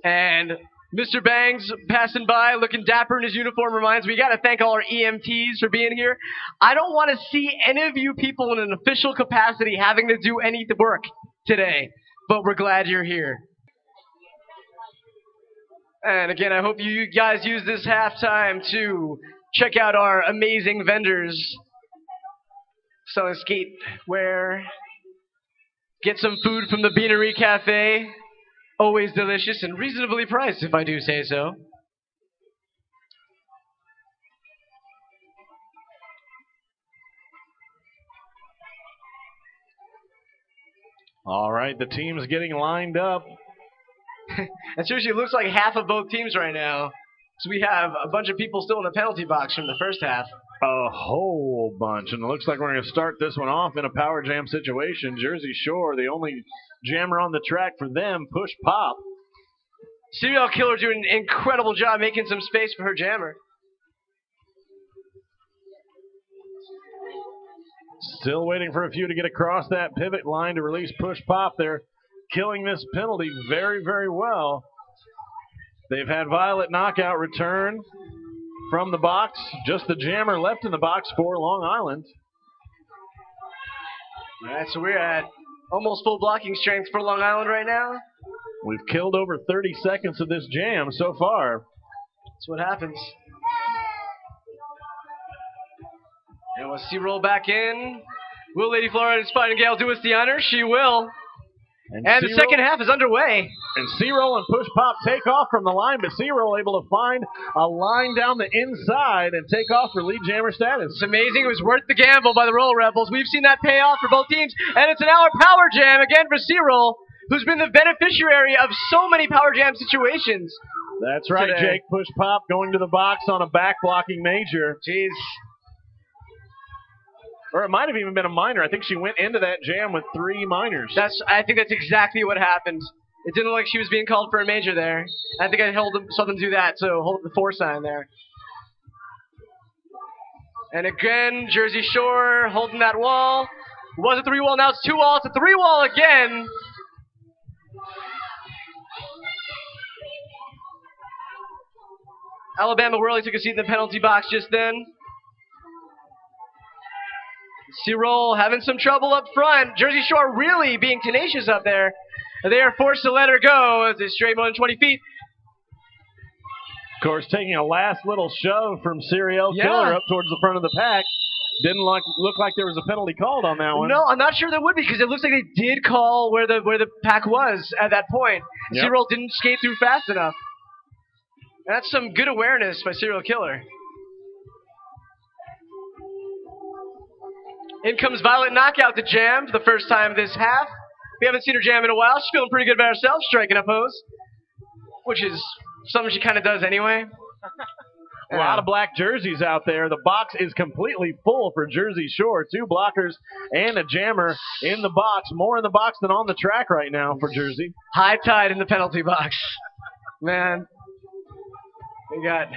And Mr. Bangs passing by, looking dapper in his uniform, reminds me, we got to thank all our EMTs for being here. I don't want to see any of you people in an official capacity having to do any work today, but we're glad you're here. And again, I hope you guys use this halftime to check out our amazing vendors selling skatewear. Get some food from the Beanery Cafe. Always delicious and reasonably priced, if I do say so. All right, the team's getting lined up. And seriously, it looks like half of both teams right now. So we have a bunch of people still in the penalty box from the first half. A whole bunch. And it looks like we're going to start this one off in a power jam situation. Jersey Shore, the only jammer on the track for them, push pop. Serial Killer doing an incredible job making some space for her jammer. Still waiting for a few to get across that pivot line to release push pop. They're killing this penalty very, very well. They've had Violet Knockout return from the box. Just the jammer left in the box for Long Island. All right, so we're at almost full blocking strength for Long Island right now. We've killed over 30 seconds of this jam so far. That's what happens. And we'll see roll back in. Will Lady Florida Spine Gale do us the honor? She will. And the second half is underway. And C-Roll and Push Pop take off from the line, but C-Roll able to find a line down the inside and take off for lead jammer status. It's amazing. It was worth the gamble by the Roll Rebels. We've seen that pay off for both teams. And it's an hour power jam again for C-Roll, who's been the beneficiary of so many power jam situations. That's right, today. Jake. Push Pop going to the box on a back blocking major. Jeez. Or it might have even been a minor. I think she went into that jam with 3 minors. I think that's exactly what happened. It didn't look like she was being called for a major there. I think I saw them do that, so hold the 4 sign there. And again, Jersey Shore holding that wall. It was a 3 wall, now it's 2 wall. It's a 3 wall again. Alabama Whirly took a seat in the penalty box just then. C-Roll having some trouble up front. Jersey Shore really being tenacious up there. They are forced to let her go as they stray more than 20 feet. Of course, taking a last little shove from Serial Killer up towards the front of the pack. Didn't look like there was a penalty called on that one. No, I'm not sure there would be because it looks like they did call where the pack was at that point. Yep. C-Roll didn't skate through fast enough. That's some good awareness by Serial Killer. In comes Violet Knockout to jam for the first time this half. We haven't seen her jam in a while. She's feeling pretty good about herself, striking a pose, which is something she kind of does anyway. A lot of black jerseys out there. The box is completely full for Jersey Shore. 2 blockers and a jammer in the box. More in the box than on the track right now for Jersey. High tide in the penalty box. Man, we got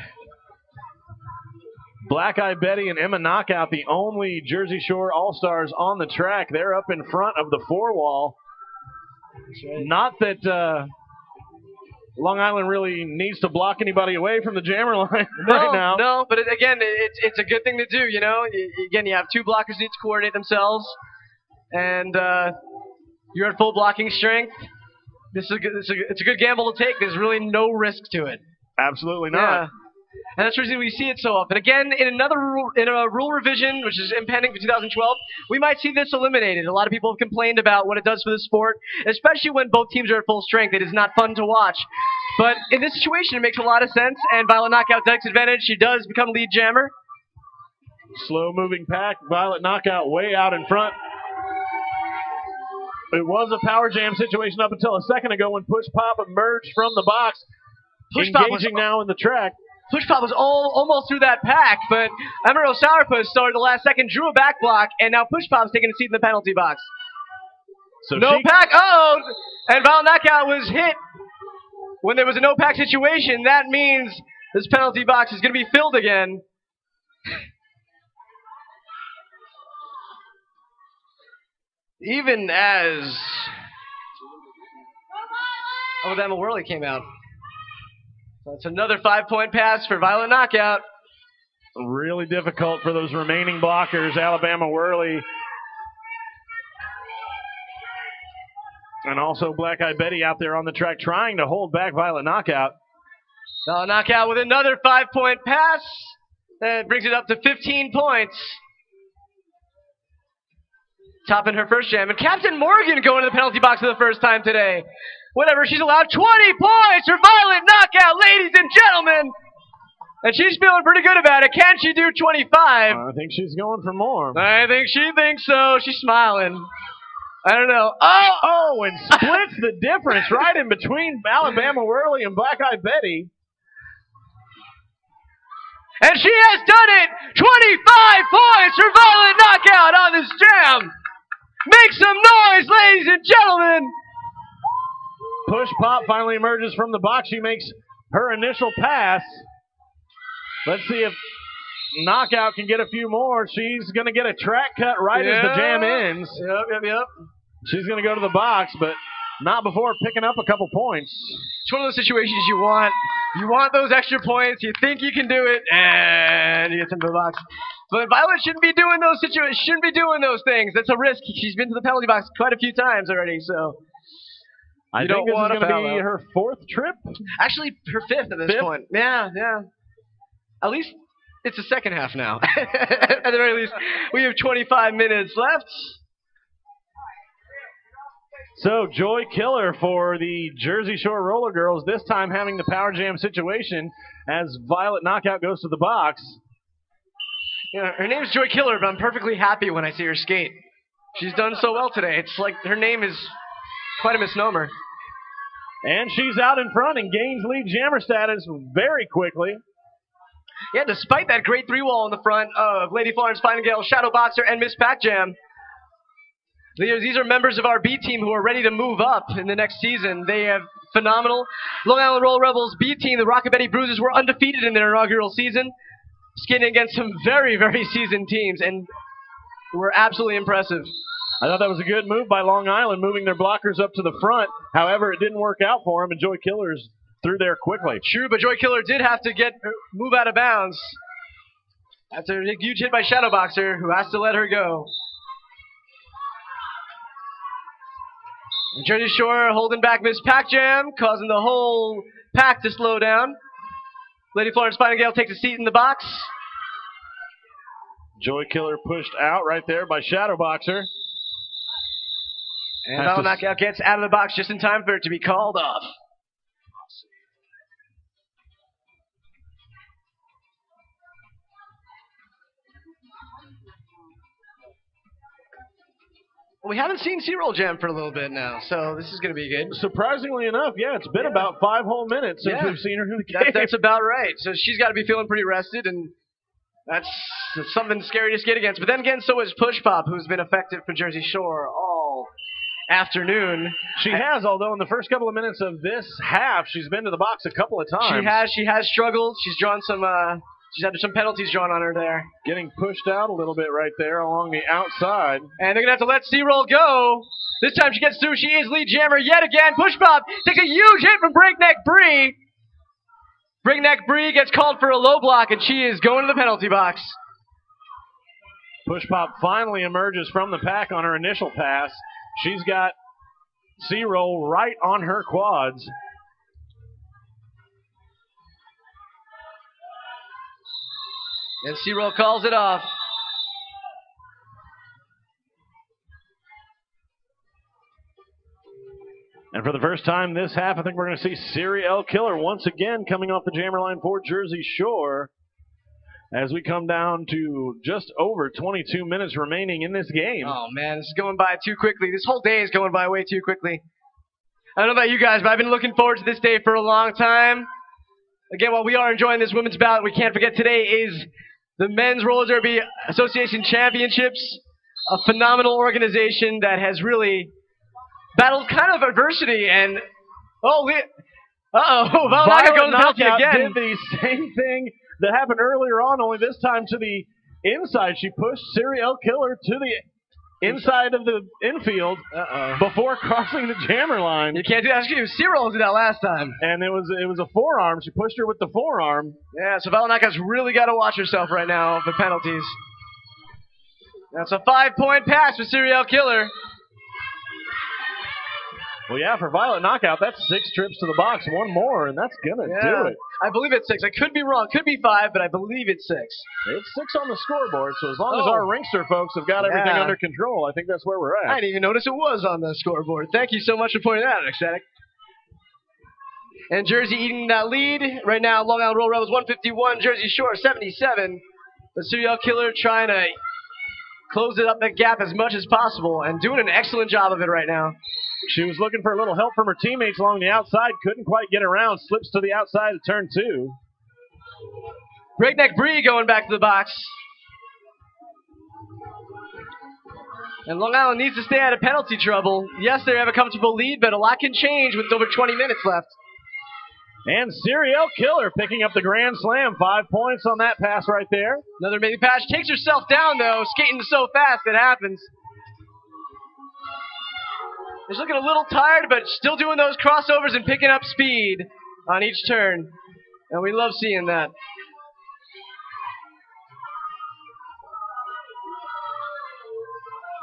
Black Eye Betty and Emma Knockout, the only Jersey Shore All-Stars on the track. They're up in front of the 4 wall. Right. Not that Long Island really needs to block anybody away from the jammer line right now. No, but again, it's a good thing to do, you know. Again, you have 2 blockers need to coordinate themselves, and you're at full blocking strength. It's a good gamble to take. There's really no risk to it. Absolutely not. And that's the reason we see it so often. Again, in a rule revision, which is impending for 2012, we might see this eliminated. A lot of people have complained about what it does for the sport, especially when both teams are at full strength. It is not fun to watch. But in this situation, it makes a lot of sense, and Violet Knockout takes advantage. She does become lead jammer. Slow-moving pack. Violet Knockout way out in front. It was a power jam situation up until a second ago when Push Pop emerged from the box. Push Pop engaging now in the track. Push Pop was almost through that pack, but Emerald Sourpuss started the last second, drew a back block, and now Push Pop's taking a seat in the penalty box. So no pack. Oh! And Violet Knockout was hit when there was a no pack situation. That means this penalty box is going to be filled again. Even as Alabama Whirly came out. So that's another 5-point pass for Violet Knockout. Really difficult for those remaining blockers, Alabama Whirly. And also Black Eye Betty out there on the track trying to hold back Violet Knockout. Violet Knockout with another 5-point pass. That brings it up to 15 points. Topping her first jam. And Captain Morgan going to the penalty box for the first time today. Whatever, she's allowed 20 points for Violet Knockout, ladies and gentlemen. And she's feeling pretty good about it. Can she do 25? I think she's going for more. I think she thinks so. She's smiling. I don't know. Oh, and splits the difference right in between Alabama Whirly and Black Eye Betty. And she has done it! 25 points for Violet Knockout on this jam! Make some noise, ladies and gentlemen! Push Pop finally emerges from the box. She makes her initial pass. Let's see if Knockout can get a few more. She's going to get a track cut right as the jam ends. Yep. She's going to go to the box, but not before picking up a couple points. It's one of those situations you want. You want those extra points. You think you can do it, and you get into the box. But Violet shouldn't be doing those situations. Shouldn't be doing those things. That's a risk. She's been to the penalty box quite a few times already, so I think this is going to be her 4th trip. Actually, her 5th at this point. Yeah. At least it's the second half now. At the very least, we have 25 minutes left. So, Joy Killer for the Jersey Shore Roller Girls, this time having the power jam situation as Violet Knockout goes to the box. Yeah, her name's Joy Killer, but I'm perfectly happy when I see her skate. She's done so well today. It's like her name is quite a misnomer. And she's out in front and gains lead jammer status very quickly. Yeah, despite that great 3-wall in the front of Lady Florence Finegale, Shadow Boxer, and Miss Pac Jam. These are members of our B team who are ready to move up in the next season. They have phenomenal. Long Island Roll Rebels B team, the Rockabilly Bruisers, were undefeated in their inaugural season, skating against some very, very seasoned teams, and were absolutely impressive. I thought that was a good move by Long Island, moving their blockers up to the front. However, it didn't work out for them, and Joy Killer's through there quickly. True, but Joy Killer did have to move out of bounds after a huge hit by Shadow Boxer, who has to let her go. Jersey Shore holding back Miss Pac Jam, causing the whole pack to slow down. Lady Florence Finegale takes a seat in the box. Joy Killer pushed out right there by Shadow Boxer. And Violet Knockout gets out of the box just in time for it to be called off. We haven't seen C-Roll Jam for a little bit now, so this is going to be good. Surprisingly enough, yeah, it's been about 5 whole minutes since we've seen her in the game. That's about right. So she's got to be feeling pretty rested, and that's something scary to skate against. But then again, so is Push Pop, who's been effective for Jersey Shore all afternoon. She has, although in the first couple of minutes of this half, she's been to the box a couple of times. She has struggled. She's drawn some... She's had some penalties drawn on her there. Getting pushed out a little bit right there along the outside. And they're going to have to let C-Roll go. This time she gets through. She is lead jammer yet again. Push Pop takes a huge hit from Breakneck Bree. Breakneck Bree gets called for a low block, and she is going to the penalty box. Push Pop finally emerges from the pack on her initial pass. She's got C-Roll right on her quads. And C-Roll calls it off. And for the first time this half, I think we're going to see Serial Killer once again coming off the jammer line for Jersey Shore as we come down to just over 22 minutes remaining in this game. Oh, man, this is going by too quickly. This whole day is going by way too quickly. I don't know about you guys, but I've been looking forward to this day for a long time. Again, while we are enjoying this women's bout, we can't forget today is the Men's Roller Derby Association Championships, a phenomenal organization that has really battled kind of adversity and Violet Knockout again. did the same thing that happened earlier on, only this time to the inside. She pushed Serial Killer to the inside of the infield before crossing the jammer line. You can't do that. C-Roll did that last time. And it was a forearm. She pushed her with the forearm. Yeah, so Violet Knockout's really got to watch herself right now for penalties. That's a 5-point pass for Serial Killer. Well, yeah, for Violet Knockout, that's 6 trips to the box, one more, and that's going to do it. I believe it's 6. I could be wrong. Could be 5, but I believe it's 6. It's 6 on the scoreboard, so as long as our ringster folks have got everything under control, I think that's where we're at. I didn't even notice it was on the scoreboard. Thank you so much for pointing that out, Ecstatic. And Jersey eating that lead. Right now, Long Island Roll Rebels 151, Jersey Shore 77. The Serial Killer trying to close it up that gap as much as possible and doing an excellent job of it right now. She was looking for a little help from her teammates along the outside. Couldn't quite get around. Slips to the outside of turn 2. Breakneck Bree going back to the box. And Long Island needs to stay out of penalty trouble. Yes, they have a comfortable lead, but a lot can change with over 20 minutes left. And Serial Killer picking up the grand slam. 5 points on that pass right there. Another amazing pass. Takes herself down, though. Skating so fast, it happens. She's looking a little tired, but still doing those crossovers and picking up speed on each turn. And we love seeing that.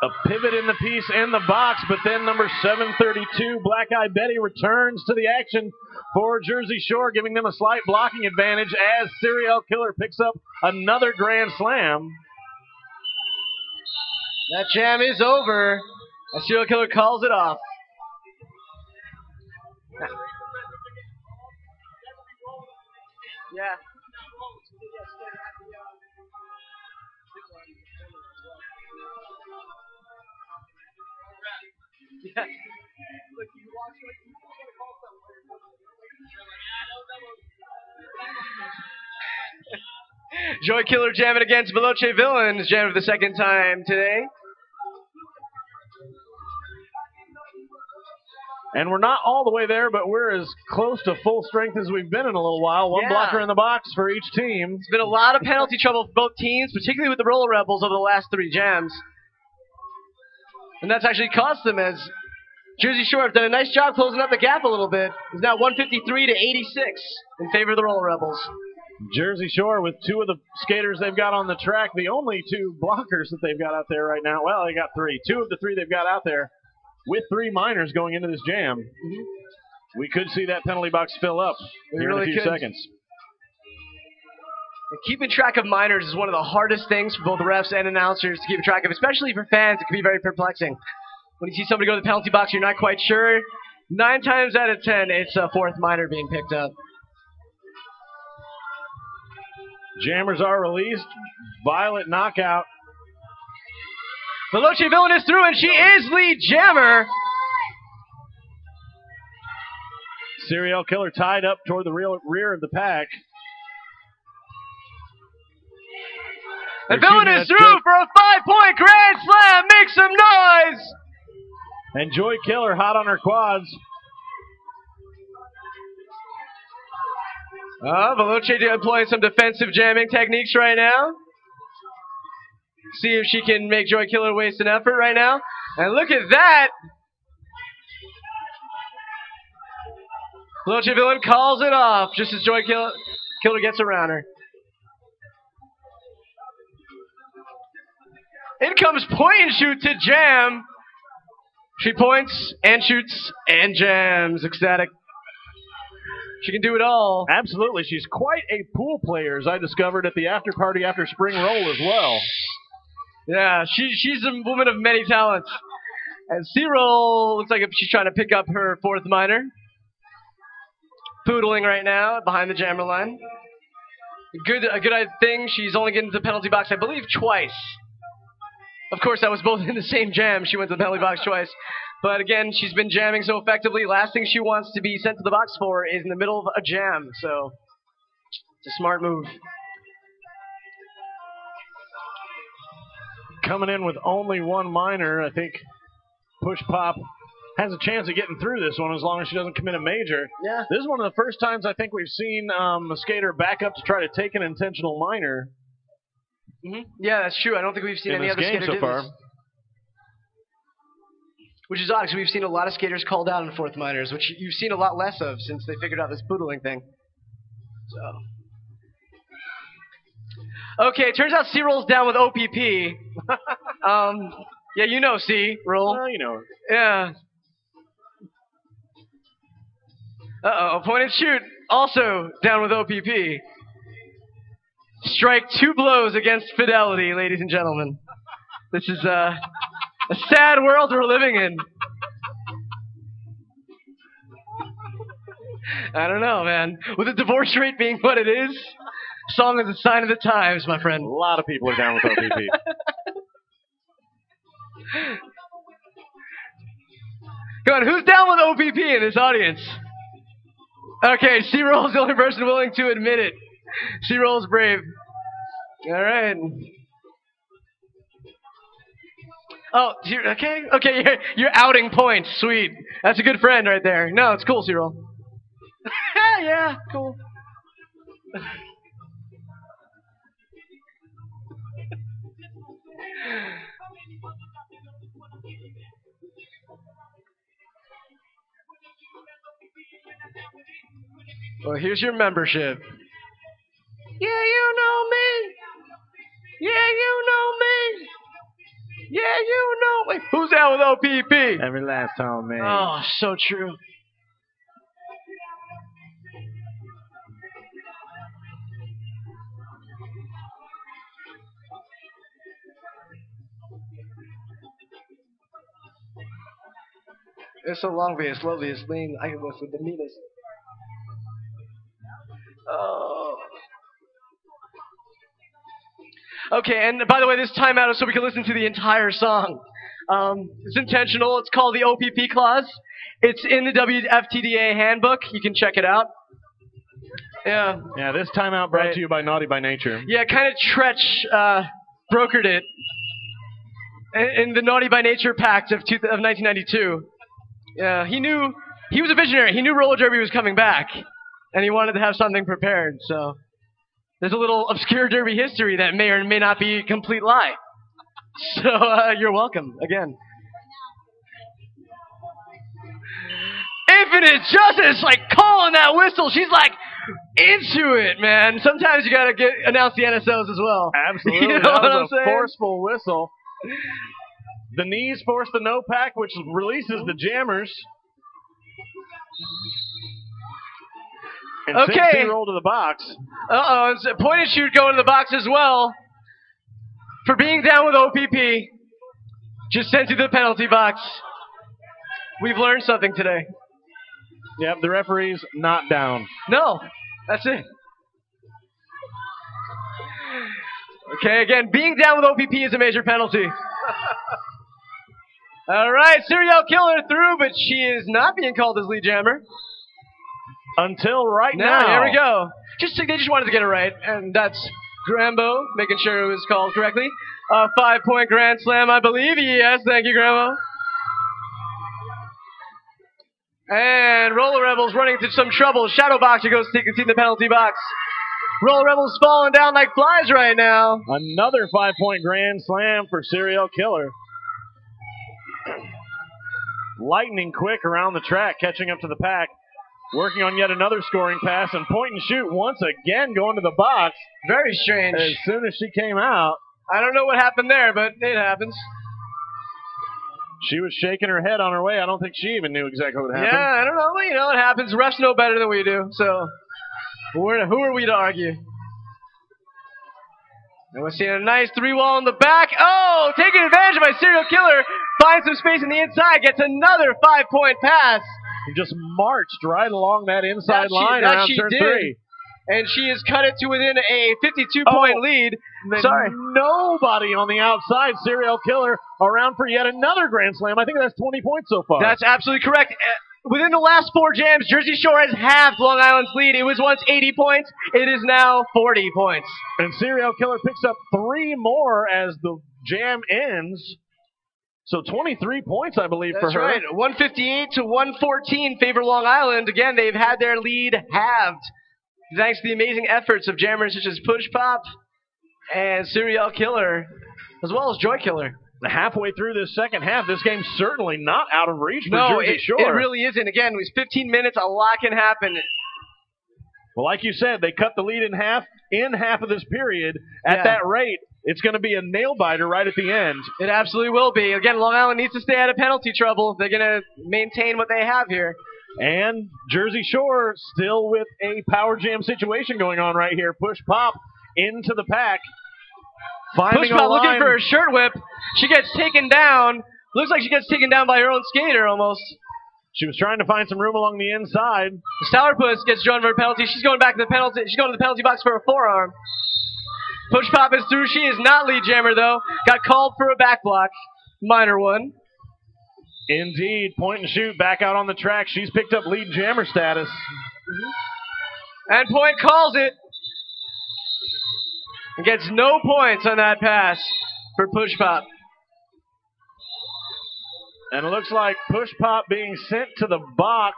A pivot in the piece and the box, but then number 732, Black Eye Betty, returns to the action for Jersey Shore, giving them a slight blocking advantage as Serial Killer picks up another grand slam. That jam is over. A Serial Killer calls it off. Yeah. Yeah. Joy Killer jamming against Veloce Villains, jamming for the second time today. And we're not all the way there, but we're as close to full strength as we've been in a little while. One blocker in the box for each team. It's been a lot of penalty trouble for both teams, particularly with the Roller Rebels over the last 3 jams. And that's actually cost them, as Jersey Shore have done a nice job closing up the gap a little bit. It's now 153 to 86 in favor of the Roller Rebels. Jersey Shore with 2 of the skaters they've got on the track, the only 2 blockers that they've got out there right now. Well, they got 3. 2 of the 3 they've got out there with 3 minors going into this jam. We could see that penalty box fill up here in a few seconds. And keeping track of minors is one of the hardest things for both refs and announcers to keep track of, especially for fans. It can be very perplexing. When you see somebody go to the penalty box, you're not quite sure. 9 times out of 10, it's a 4th minor being picked up. Jammers are released. Violet Knockout. Veloce Villain is through, and she is lead jammer. Serial Killer tied up toward the rear of the pack. And Villain is through for a 5-point grand slam. Make some noise! And Joy Killer hot on her quads. Veloce employing some defensive jamming techniques right now. See if she can make Joy Killer waste an effort right now. And look at that! Veloce Villain calls it off just as Joy Killer gets around her. In comes point and shoot to jam. She points and shoots and jams. Ecstatic. She can do it all. Absolutely. She's quite a pool player, as I discovered at the after party after spring roll as well. Yeah, she's a woman of many talents. And C-Roll looks like she's trying to pick up her fourth minor. Poodling right now behind the jammer line. A good thing, she's only getting to the penalty box, I believe, twice. Of course, that was both in the same jam. She went to the penalty box twice. But again, she's been jamming so effectively. Last thing she wants to be sent to the box for is in the middle of a jam. So it's a smart move. Coming in with only one minor, I think Push Pop has a chance of getting through this one as long as she doesn't commit a major. Yeah. This is one of the first times I think we've seen a skater back up to try to take an intentional minor. Mm-hmm. Yeah, that's true. I don't think we've seen any other skater so do far. this. Which is odd, because we've seen a lot of skaters called out in fourth minors, which you've seen a lot less of since they figured out this poodling thing. So. Okay, it turns out C-Roll's down with OPP. Yeah, you know C-Roll. You know. Yeah. Uh-oh, point and shoot. Also down with OPP. Strike 2 blows against Fidelity, ladies and gentlemen. This is a sad world we're living in. I don't know, man. With the divorce rate being what it is, song is a sign of the times, my friend. A lot of people are down with OPP. Come on, who's down with OPP in this audience? Okay, C-Roll's the only person willing to admit it. C-Roll's brave. All right. Oh, okay. Okay, you're outing points. Sweet. That's a good friend right there. No, it's cool, C-Roll. Yeah, cool. Well, here's your membership. Yeah, you know me. Yeah, you know me. Yeah, you know me. Who's down with OPP? Every last time, man. Oh, so true. It's so long, but it's lovely. It's lean. I can live with the meanest. Oh. Okay, and by the way, this timeout is so we can listen to the entire song. It's intentional. It's called the OPP clause. It's in the WFTDA handbook. You can check it out. Yeah. Yeah, this timeout brought to you by Naughty by Nature. Yeah, kind of Tretch brokered it in the Naughty by Nature Pact of 1992. Yeah, he was a visionary. He knew roller derby was coming back, and he wanted to have something prepared. So there's a little obscure derby history that may or may not be a complete lie. So you're welcome again. Infinite Justice, like calling that whistle. She's like into it, man. Sometimes you gotta announce the NSOs as well. Absolutely, You know that what I'm was a forceful whistle. The knees force the no pack, which releases the jammers. And okay. roll to the box. Uh-oh, it's a point and shoot going to the box as well. For being down with OPP. Just sent to the penalty box. We've learned something today. Yep, the referee's not down. No, that's it. Okay, again, being down with OPP is a major penalty. All right, Serial Killer through, but she is not being called as lead jammer. Until right now. Here we go. They just wanted to get it right, and that's Grambo making sure it was called correctly. 5-point grand slam, I believe. Yes, thank you, Grambo. And Roller Rebels running into some trouble. Shadow Boxer goes to take the penalty box. Roller Rebels falling down like flies right now. Another 5-point grand slam for Serial Killer. Lightning quick around the track, catching up to the pack. Working on yet another scoring pass, and point and shoot once again going to the box. Very strange. As soon as she came out. I don't know what happened there, but it happens. She was shaking her head on her way. I don't think she even knew exactly what happened. Yeah, I don't know. But, you know, it happens. Refs know better than we do. So who are we to argue? And we're seeing a nice 3-wall in the back. Oh, taking advantage of my serial killer. Finds some space on the inside. Gets another 5-point pass. He just marched right along that inside line around turn 3. And she has cut it to within a 52-point lead. Sorry. Nobody on the outside. Serial killer around for yet another Grand Slam. I think that's 20 points so far. That's absolutely correct. Within the last 4 jams, Jersey Shore has halved Long Island's lead. It was once 80 points. It is now 40 points. And Serial Killer picks up 3 more as the jam ends. So 23 points, I believe, for her. That's right. 158 to 114 favor Long Island. Again, they've had their lead halved, thanks to the amazing efforts of jammers such as Push Pop and Serial Killer, as well as Joy Killer. Halfway through this second half, this game's certainly not out of reach for Jersey Shore. It really isn't. Again, it was 15 minutes. A lot can happen. Well, like you said, they cut the lead in half of this period. At that rate, it's going to be a nail-biter right at the end. It absolutely will be. Again, Long Island needs to stay out of penalty trouble. They're going to maintain what they have here. And Jersey Shore still with a power jam situation going on right here. Push Pop into the pack. Push Pop looking for a shirt whip. She gets taken down. Looks like she gets taken down by her own skater almost. She was trying to find some room along the inside. Sourpuss gets drawn for a penalty. She's going back to the penalty. She's going to the penalty box for a forearm. Push Pop is through. She is not lead jammer though. Got called for a back block. Minor one. Indeed. Point and shoot back out on the track. She's picked up lead jammer status. And Point calls it. And gets no points on that pass for Push Pop. And it looks like Push Pop being sent to the box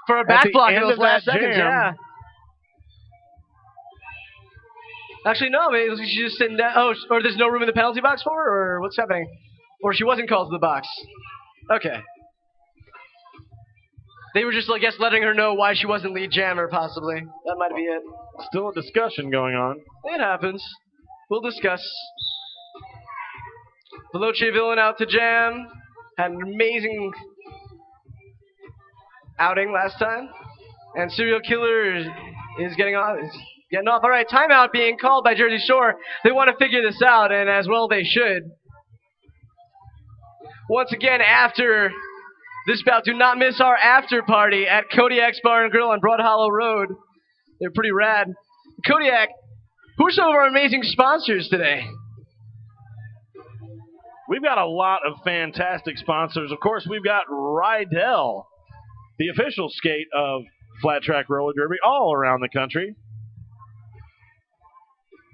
for a back block in those last seconds. Yeah. Actually, no. Maybe she's just sitting down. Oh, or there's no room in the penalty box for her, or what's happening? Or she wasn't called to the box. Okay. They were just, I guess, letting her know why she wasn't lead jammer, possibly. That might be it. Still a discussion going on. It happens. We'll discuss. Veloce Villain out to jam. Had an amazing outing last time. And Serial Killer is getting off. All right, timeout being called by Jersey Shore. They want to figure this out, and as well they should. Once again, after this bout, do not miss our after party at Kodiak's Bar and Grill on Broad Hollow Road. They're pretty rad. Kodiak, who are some of our amazing sponsors today? We've got a lot of fantastic sponsors. Of course, we've got Rydell, the official skate of Flat Track Roller Derby all around the country.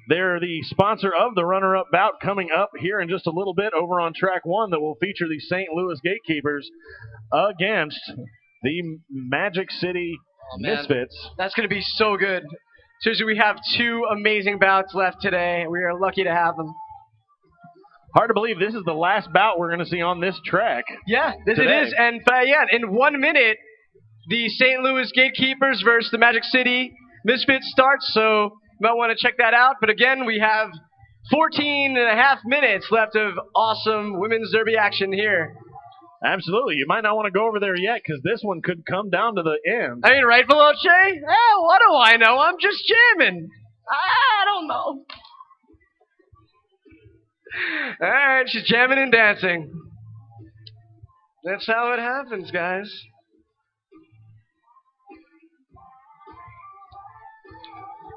They're the sponsor of the runner-up bout coming up here in just a little bit over on track 1 that will feature the St. Louis Gatekeepers against the Magic City Misfits. That's going to be so good. Seriously, we have 2 amazing bouts left today. We are lucky to have them. Hard to believe this is the last bout we're going to see on this track. Yeah, it is. And in 1 minute, the St. Louis Gatekeepers versus the Magic City Misfits starts, so you might want to check that out. But again, we have 14 and a half minutes left of awesome women's derby action here. Absolutely. You might not want to go over there yet because this one could come down to the end. I mean, right, Veloce? What do I know? I'm just jamming. I don't know. All right, she's jamming and dancing. That's how it happens, guys.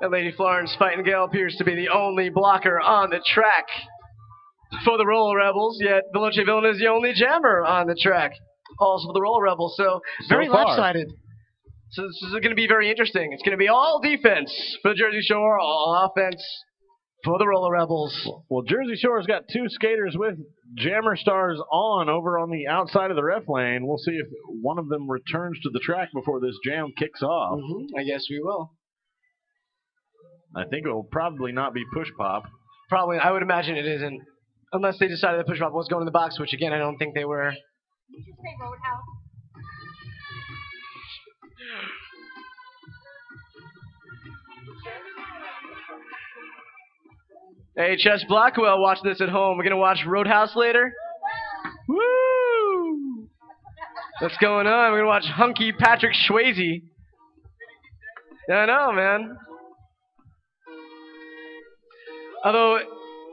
And Lady Florence Fightingale appears to be the only blocker on the track for the Roller Rebels, yet Veloce Villain is the only jammer on the track, also for the Roller Rebels. So very lopsided. So this is going to be very interesting. It's going to be all defense for Jersey Shore, all offense for the Roller Rebels. Well, Jersey Shore's got 2 skaters with jammer stars on over on the outside of the ref lane. We'll see if one of them returns to the track before this jam kicks off. I guess we will. I think it will probably not be Push Pop. Probably. I would imagine it isn't. Unless they decided that Push Pop was going in the box, which, again, I don't think they were. Did you say Roadhouse? Hey, Chess Blackwell watching this at home. We're going to watch Roadhouse later. Woo! What's going on? We're going to watch hunky Patrick Swayze. Yeah, I know, man. Although,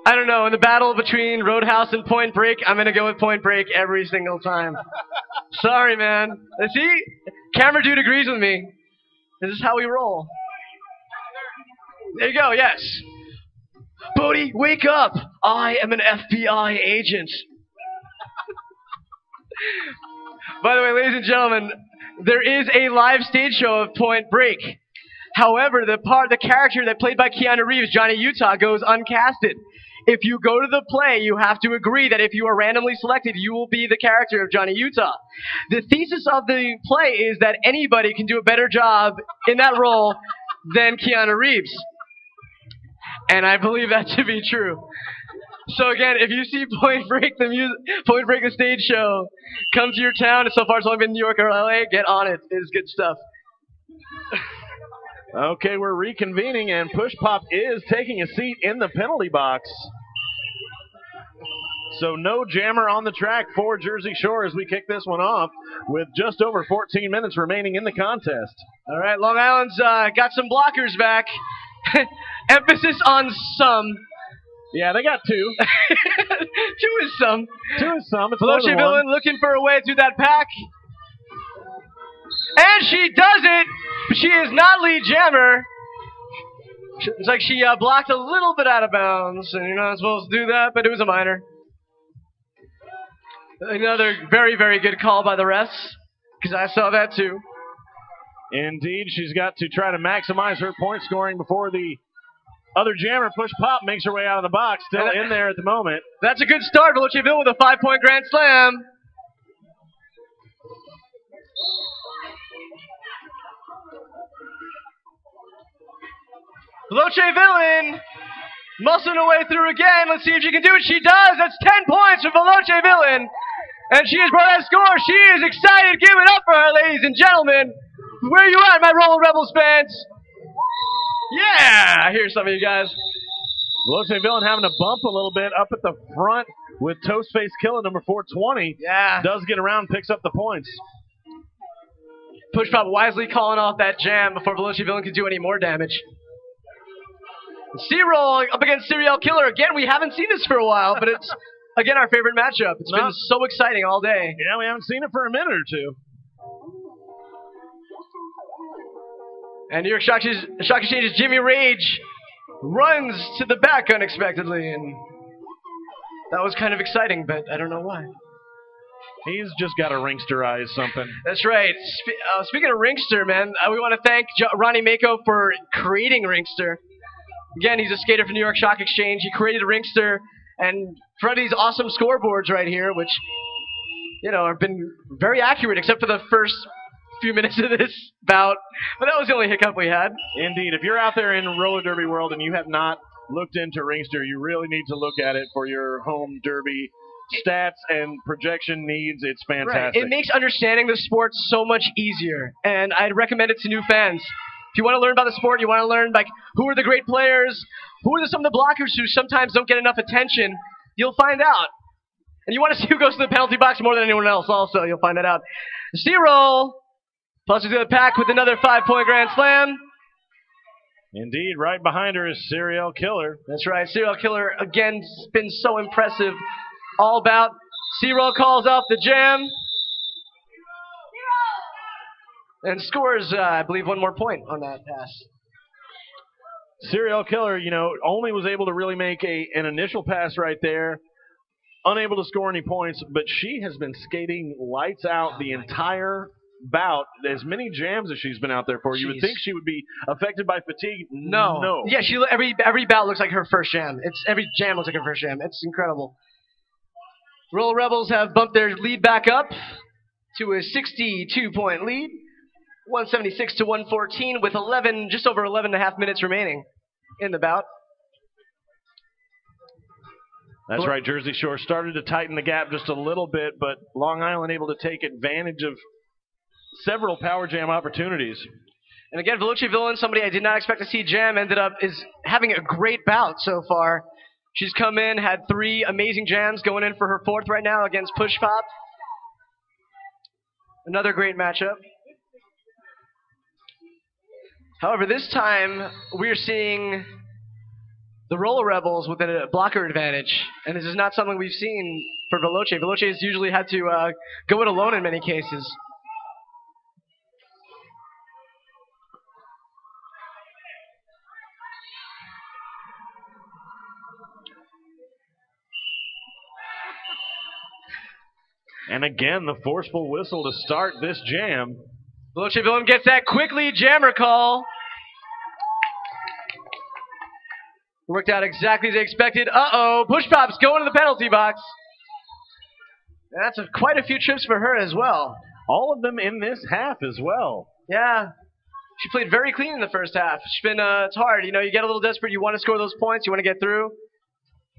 I don't know, in the battle between Roadhouse and Point Break, I'm going to go with Point Break every single time. Sorry, man. See? Camera dude agrees with me. This is how we roll. There you go, yes. Bodie, wake up! I am an FBI agent. By the way, ladies and gentlemen, there is a live stage show of Point Break. However, the character that played by Keanu Reeves, Johnny Utah, goes uncasted. If you go to the play, you have to agree that if you are randomly selected, you will be the character of Johnny Utah. The thesis of the play is that anybody can do a better job in that role than Keanu Reeves. And I believe that to be true. So again, if you see Point Break the stage show, come to your town. So far it's only been New York or LA. Get on it. It is good stuff. Okay, we're reconvening, and Push Pop is taking a seat in the penalty box. So no jammer on the track for Jersey Shore as we kick this one off with just over 14 minutes remaining in the contest. All right, Long Island's got some blockers back. Emphasis on some. Yeah, they got two. Two is some. Two is some. It's Veloce Villain looking for a way through that pack. And she does it, but she is not lead jammer. It's like she blocked a little bit out of bounds, and you're not supposed to do that, but it was a minor. Another very, very good call by the refs, because I saw that too. Indeed, she's got to try to maximize her point scoring before the other jammer, Push Pop, makes her way out of the box. Still in there at the moment. That's a good start. Veloce Villain with a 5-point grand slam. Veloce Villain muscling her way through again. Let's see if she can do it. She does. That's 10 points for Veloce Villain. And she has brought that score. She is excited. Give it up for her, ladies and gentlemen. Where are you at, my Roll Rebels fans? Yeah, I hear some of you guys. Veloce Villain having to bump a little bit up at the front with Toastface Killer, number 420. Yeah. Does get around, picks up the points. Push Pop wisely calling off that jam before Veloce Villain could do any more damage. C-Roll up against Serial Killer. Again, we haven't seen this for a while, but it's, again, our favorite matchup. It's been so exciting all day. Yeah, we haven't seen it for a minute or two. And New York Shock Exchange's Jimmy Rage runs to the back unexpectedly, and that was kind of exciting, but I don't know why. He's just got to ringsterize something. That's right. Speaking of Ringster, man, we want to thank Ronnie Mako for creating Ringster. Again, he's a skater for New York Shock Exchange. He created Ringster, and for these awesome scoreboards right here, which, you know, have been very accurate, except for the first few minutes of this bout. But that was the only hiccup we had. Indeed. If you're out there in roller derby world and you have not looked into Ringster, you really need to look at it for your home derby stats and projection needs. It's fantastic. Right. It makes understanding the sport so much easier, and I'd recommend it to new fans. If you want to learn about the sport, you want to learn like who are the great players, who are some of the blockers who sometimes don't get enough attention, you'll find out. And you want to see who goes to the penalty box more than anyone else also, you'll find that out. C-Roll pushes to the pack with another 5-point grand slam. Indeed, right behind her is Serial Killer. That's right, Serial Killer, again, been so impressive all about. C-Roll calls off the jam. And scores, I believe, one more point on that pass. Serial Killer, you know, only was able to really make an initial pass right there. Unable to score any points, but she has been skating lights out the entire bout. As many jams as she's been out there for. You would think she would be affected by fatigue. No. Yeah, every bout looks like her first jam. Every jam looks like her first jam. It's incredible. Roll Rebels have bumped their lead back up to a 62-point lead. 176 to 114 with just over 11 and a half minutes remaining in the bout. That's right. Jersey Shore started to tighten the gap just a little bit, but Long Island able to take advantage of several power jam opportunities. And again, Veloce Villain, somebody I did not expect to see jam, is having a great bout so far. She's come in, had 3 amazing jams, going in for her 4th right now against Push Pop. Another great matchup. However, this time we're seeing the Roller Rebels with a blocker advantage, and this is not something we've seen for Veloce. Veloce has usually had to go it alone in many cases. And again, the forceful whistle to start this jam. Veloce Villain gets that quickly jammer call. Worked out exactly as they expected. Uh-oh, push pops going to the penalty box. That's quite a few trips for her as well. All of them in this half as well. Yeah. She played very clean in the first half. It's hard. You know, you get a little desperate. You want to score those points. You want to get through.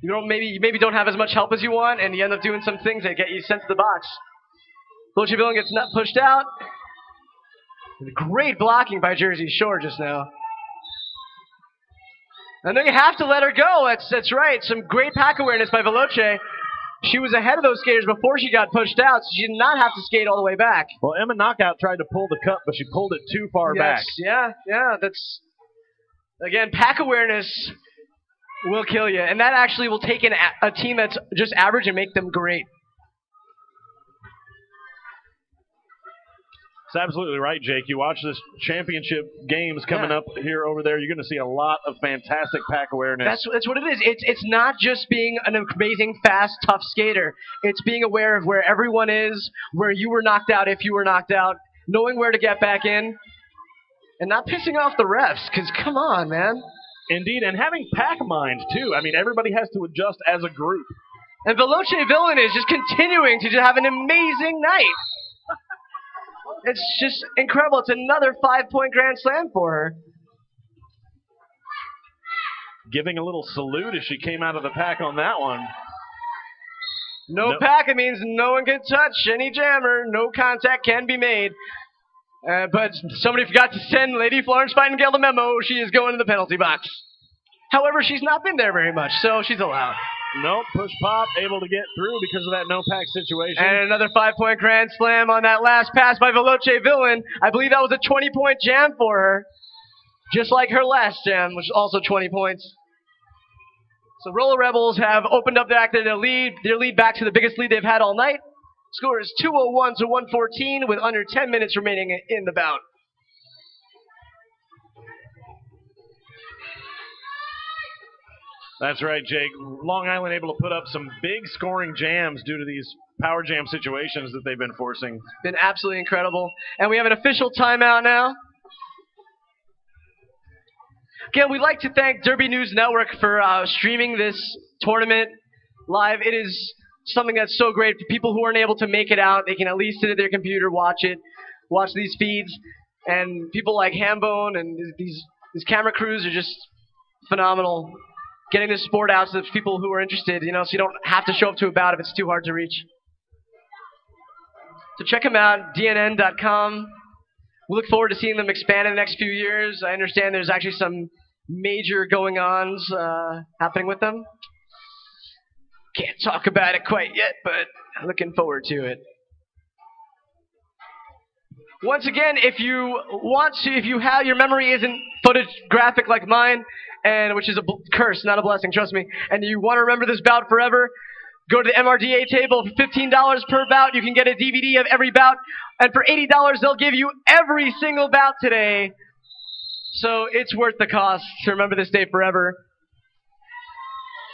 You maybe don't have as much help as you want, and you end up doing some things that get you sent to the box. Veloce Villain gets not pushed out. Great blocking by Jersey Shore just now. And then you have to let her go. That's right. Some great pack awareness by Veloce. She was ahead of those skaters before she got pushed out, so she did not have to skate all the way back. Well, Emma Knockout tried to pull the cup, but she pulled it too far back. Yeah. That's, again, pack awareness will kill you. And that actually will take a team that's just average and make them great. That's absolutely right, Jake. You watch this championship games coming up here over there, you're going to see a lot of fantastic pack awareness. That's what it is. It's not just being an amazing, fast, tough skater. It's being aware of where everyone is, where you were knocked out if you were knocked out, knowing where to get back in, and not pissing off the refs, because come on, man. Indeed, and having pack mind, too. I mean, everybody has to adjust as a group. And Veloce Villain is just continuing to just have an amazing night. It's just incredible. It's another 5-point Grand Slam for her. Giving a little salute as she came out of the pack on that one. No pack, it means no one can touch any jammer. No contact can be made. But somebody forgot to send Lady Florence Fightingale the memo. She is going to the penalty box. However, she's not been there very much, so she's allowed. Nope, push pop, able to get through because of that no pack situation. And another 5-point Grand Slam on that last pass by Veloce Villain. I believe that was a 20-point jam for her. Just like her last jam, which was also 20 points. So Roller Rebels have opened up their lead back to the biggest lead they've had all night. Score is 201 to 114 with under 10 minutes remaining in the bout. That's right, Jake. Long Island able to put up some big scoring jams due to these power jam situations that they've been forcing. Been absolutely incredible. And we have an official timeout now. Again, we'd like to thank Derby News Network for streaming this tournament live. It is something that's so great for people who aren't able to make it out. They can at least sit at their computer, watch these feeds. And people like Hambone and these camera crews are just phenomenal. Getting this sport out to the people who are interested, so you don't have to show up to a bout if it's too hard to reach. So check them out, dnn.com. We look forward to seeing them expand in the next few years. I understand there's actually some major going-ons happening with them. Can't talk about it quite yet, but I'm looking forward to it. Once again, if your memory isn't photographic like mine, and which is a curse, not a blessing, trust me, and you want to remember this bout forever, go to the MRDA table. For $15 per bout, you can get a DVD of every bout, and for $80, they'll give you every single bout today. So it's worth the cost to remember this day forever.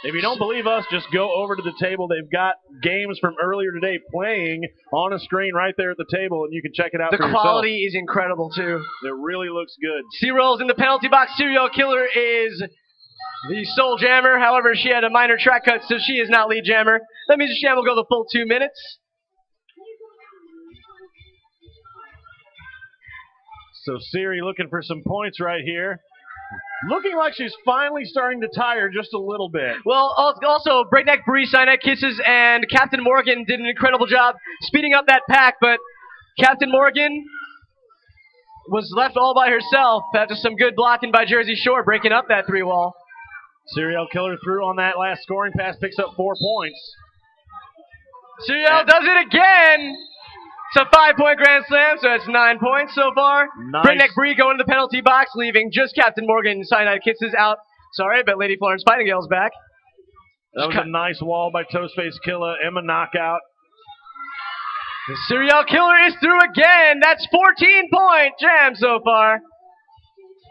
If you don't believe us, just go over to the table. They've got games from earlier today playing on a screen right there at the table, and you can check it out for yourself. The quality is incredible, too. It really looks good. C-Rolls in the penalty box. Serial Killer is the sole jammer. However, she had a minor track cut, so she is not lead jammer. That means the jam will go the full 2 minutes. So Siri looking for some points right here. Looking like she's finally starting to tire just a little bit. Well, also, Breakneck Bree, Sinet Kisses, and Captain Morgan did an incredible job speeding up that pack, but Captain Morgan was left all by herself after some good blocking by Jersey Shore, breaking up that 3-wall. Serial Killer through on that last scoring pass, picks up 4 points. Serial does it again! It's a 5-point Grand Slam, so that's 9 points so far. Nice. Breakneck Bree going to the penalty box, leaving just Captain Morgan. Cyanide Kisses out. Sorry, but Lady Florence Fightingale's back. That was a nice wall by Toastface Killa. Emma knockout. The Serial Killer is through again. That's 14-point jam so far.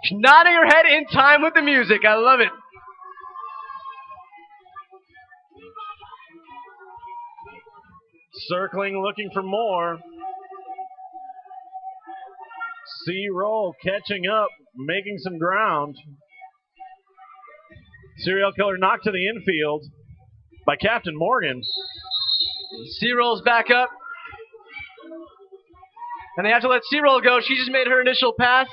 She's nodding her head in time with the music. I love it. Circling, looking for more. C-Roll catching up, making some ground. Serial Killer knocked to the infield by Captain Morgan. C-Roll's back up. And they have to let C-Roll go. She just made her initial pass.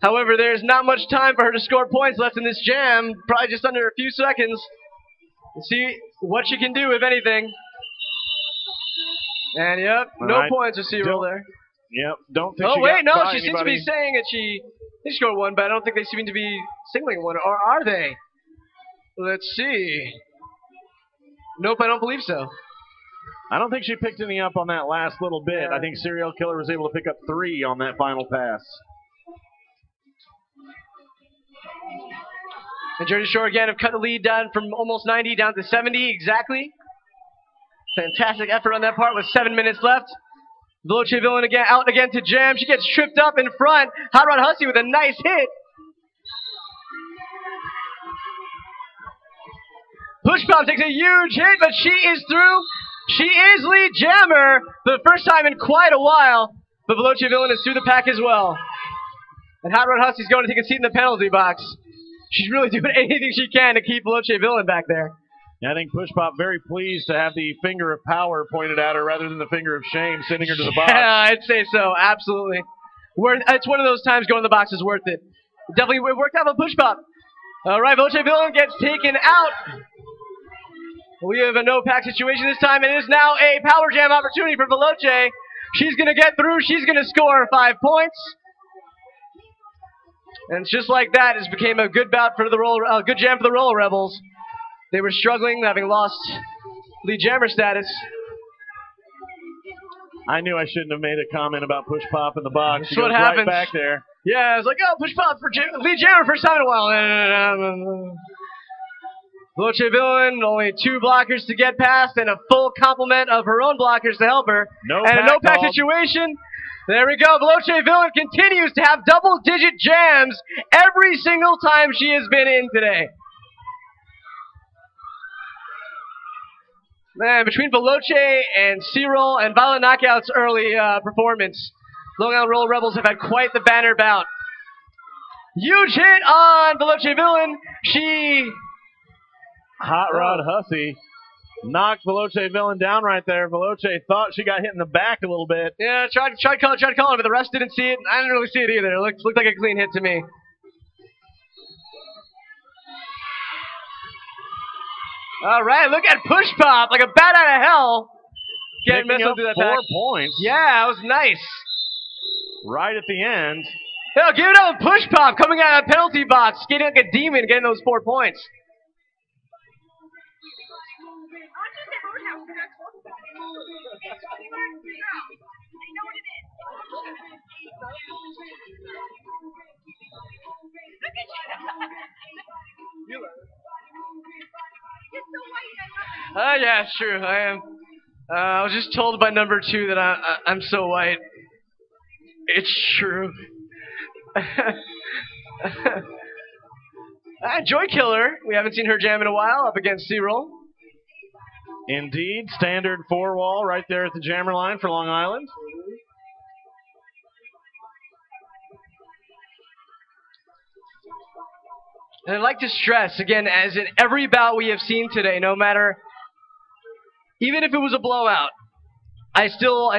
However, there's not much time for her to score points left in this jam. Probably just under a few seconds. We'll see what she can do, if anything. And, yep, no points for C-Roll there. Yep, don't think she got no, by she seems to be saying that they scored one, but I don't think they seem to be singling one. Or are they? Let's see. Nope, I don't believe so. I don't think she picked any up on that last little bit. Yeah. I think Serial Killer was able to pick up 3 on that final pass. And Jersey Shore again have cut the lead down from almost 90 down to 70 exactly. Fantastic effort on that part with 7 minutes left. Veloce Villain again out again to jam. She gets tripped up in front. Hot Rod Hussey with a nice hit. Push Pop takes a huge hit, but she is through. She is lead jammer for the first time in quite a while. But Veloce Villain is through the pack as well. And Hot Rod Hussey's going to take a seat in the penalty box. She's really doing anything she can to keep Veloce Villain back there. Yeah, I think Push Pop very pleased to have the finger of power pointed at her rather than the finger of shame sending her to the box. Yeah, I'd say so. Absolutely. It's one of those times going to the box is worth it. Definitely worked out for Push Pop. All right, Veloce Villain gets taken out. We have a no-pack situation this time, and it is now a power jam opportunity for Veloce. She's going to get through. She's going to score 5 points. And just like that, it became a good bout for the good jam for the Roller Rebels. They were struggling, having lost lead jammer status. I knew I shouldn't have made a comment about Push Pop in the box. That's what happens. Right back there. Yeah, I was like, oh, Push Pop for lead jammer first time in a while. Veloce Villain, only 2 blockers to get past, and a full complement of her own blockers to help her. And a no-pack situation. There we go. Veloce Villain continues to have double-digit jams every single time she has been in today. Man, between Veloce and C-Roll and Violent Knockout's early performance, Long Island Roller Rebels have had quite the banner bout. Huge hit on Veloce Villain. Hot Rod Hussey knocked Veloce Villain down right there. Veloce thought she got hit in the back a little bit. Yeah, tried to call it, but the rest didn't see it. I didn't really see it either. It looked like a clean hit to me. All right, look at Push Pop, like a bat out of hell. Getting messed up through that 4 pack. points. Yeah, that was nice. Right at the end. Hell, give it up, Push Pop coming out of that penalty box, skating like a demon, getting those 4 points. Yeah, it's true. I am. I was just told by number 2 that I'm so white. It's true. Joy Killer. We haven't seen her jam in a while up against C-Roll. Indeed. Standard 4-wall right there at the jammer line for Long Island. And I'd like to stress, again, as in every bout we have seen today, no matter, even if it was a blowout, I still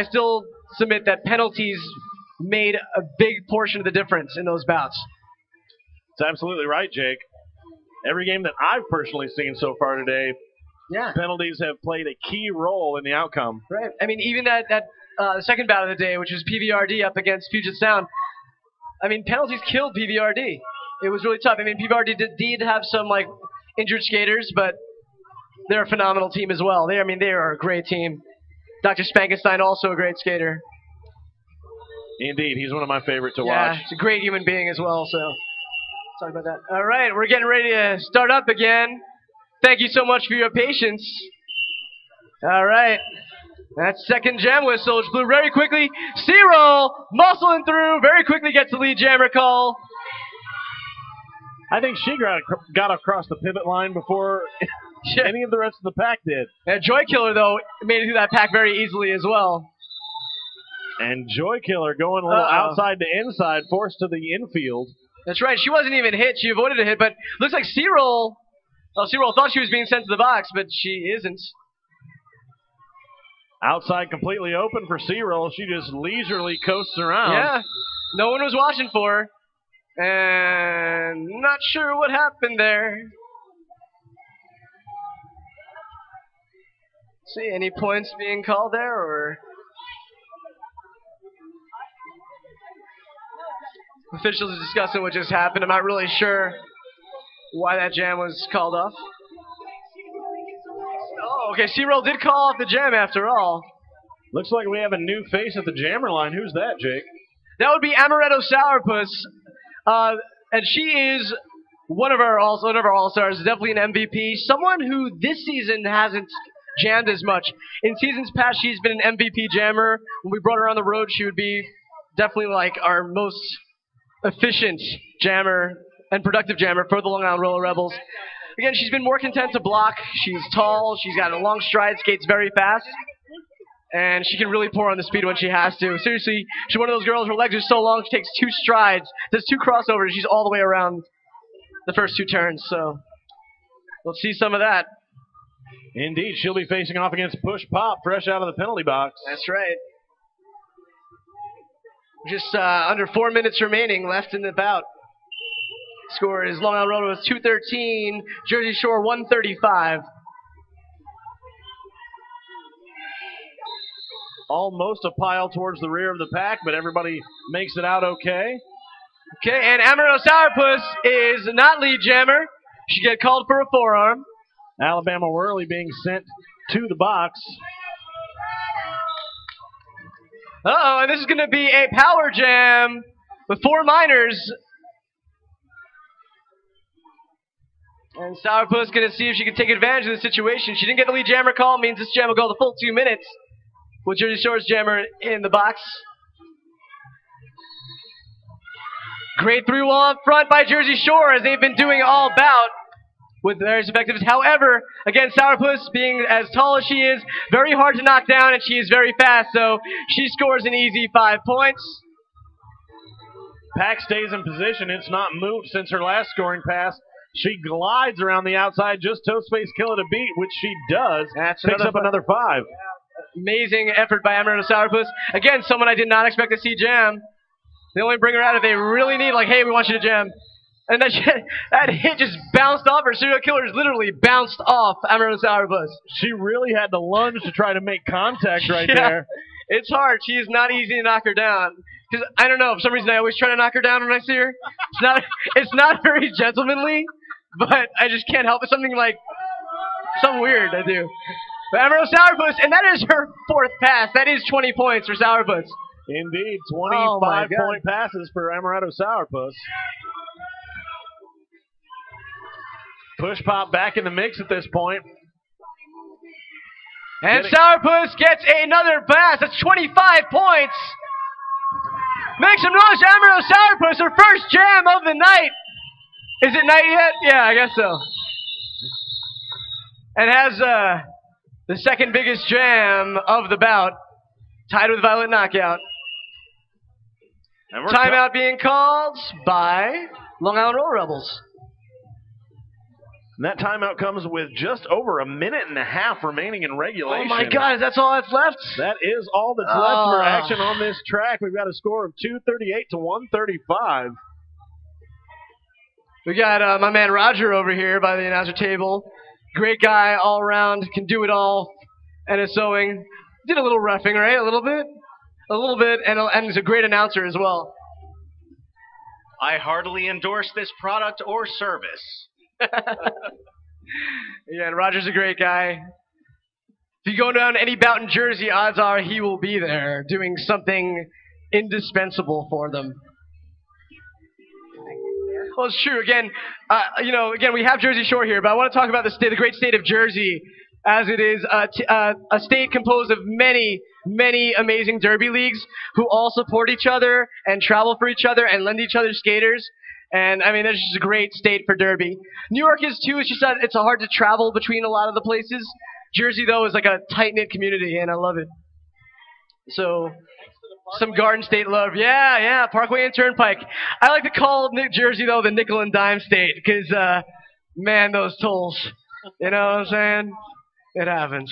submit that penalties made a big portion of the difference in those bouts. That's absolutely right, Jake. Every game that I've personally seen so far today, penalties have played a key role in the outcome. Right. I mean, even that second bout of the day, which was PVRD up against Puget Sound, I mean, penalties killed PVRD. It was really tough. I mean, PVRD did have some, like, injured skaters, but they're a phenomenal team as well. They are a great team. Dr. Spankenstein, also a great skater. Indeed, he's one of my favorites to Yeah, watch. he's a great human being as well, so talk about that. All right, we're getting ready to start up again. Thank you so much for your patience. All right, that second jam whistle just blew very quickly. C-roll, muscling through, very quickly gets the lead jammer call. I think she got across the pivot line before any of the rest of the pack did. Yeah, Joy Killer, though, made it through that pack very easily as well. And Joy Killer going a little outside to inside, forced to the infield. That's right. She wasn't even hit. She avoided a hit, but looks like C-roll. Well, C-roll thought she was being sent to the box, but she isn't. Outside completely open for C-roll. She just leisurely coasts around. Yeah. No one was watching for her. And not sure what happened there. See, any points being called there, or officials are discussing what just happened. I'm not really sure why that jam was called off. Oh, okay, C-roll did call off the jam after all. Looks like we have a new face at the jammer line. Who's that, Jake? That would be Amaretto Sourpuss. And she is one of our all-stars, definitely an MVP. Someone who this season hasn't jammed as much. In seasons past, she's been an MVP jammer. When we brought her on the road, she would be definitely like our most efficient jammer and productive jammer for the Long Island Roller Rebels. Again, she's been more content to block. She's tall. She's got a long stride, skates very fast. And she can really pour on the speed when she has to. Seriously, she's one of those girls, her legs are so long, she takes 2 strides, does 2 crossovers, she's all the way around the first 2 turns. So, let's see some of that. Indeed, she'll be facing off against Push Pop, fresh out of the penalty box. That's right. Just under 4 minutes remaining left in the bout. Score is Long Island Roller with 213, Jersey Shore 135. Almost a pile towards the rear of the pack, but everybody makes it out okay. Okay, and Amaretto Sourpuss is not lead jammer. She get called for a forearm. Alabama Whirly being sent to the box. Uh-oh, and this is going to be a power jam with 4 minors. And Sourpuss going to see if she can take advantage of the situation. She didn't get the lead jammer call, means this jam will go the full 2 minutes. With Jersey Shore's jammer in the box. Great through-wall up front by Jersey Shore, as they've been doing all bout with various effectiveness. However, again, Sourpuss, being as tall as she is, very hard to knock down, and she is very fast, so she scores an easy 5 points. Pack stays in position. It's not moved since her last scoring pass. She glides around the outside, just toe space kill it a beat, which she does. Picks up another 5. Amazing effort by Amaretto Sourpuss. Again, someone I did not expect to see jam. They only bring her out if they really need, like, hey, we want you to jam. And that hit just bounced off her. Serial Killers literally bounced off Amaretto Sourpuss. She really had to lunge to try to make contact right there. It's hard. She is not easy to knock her down. Because, I don't know, for some reason I always try to knock her down when I see her. It's not very gentlemanly, but I just can't help it. Something weird I do. But Amaretto Sourpuss, and that is her 4th pass. That is 20 points for Sourpuss. Indeed, 25-point passes for Amaretto Sourpuss. Push Pop back in the mix at this point. And Sourpuss gets another pass. That's 25 points. Make some noise, Amaretto Sourpuss, her first jam of the night. Is it night yet? Yeah, I guess so. And has the second biggest jam of the bout, tied with Violet Knockout. Timeout being called by Long Island Roller Rebels. And that timeout comes with just over a minute and a half remaining in regulation. Oh my God, that's all that's left? That is all that's left for action on this track. We've got a score of 238 to 135. We got my man Roger over here by the announcer table. Great guy all around, can do it all. NSOing. Did a little reffing, right? A little bit? A little bit, and he's a great announcer as well. I heartily endorse this product or service. Yeah, and Roger's a great guy. If you go down to any bout in Jersey, odds are he will be there doing something indispensable for them. Well, it's true. Again, again, we have Jersey Shore here, but I want to talk about the great state of Jersey, as it is a state composed of many, many amazing derby leagues who all support each other and travel for each other and lend each other skaters. And, I mean, that's just a great state for derby. New York is, too. It's just that it's hard to travel between a lot of the places. Jersey, though, is like a tight-knit community, and I love it. So, some Garden State love. Yeah, Parkway and Turnpike. I like to call New Jersey, though, the nickel and dime state, because, man, those tolls. You know what I'm saying? It happens.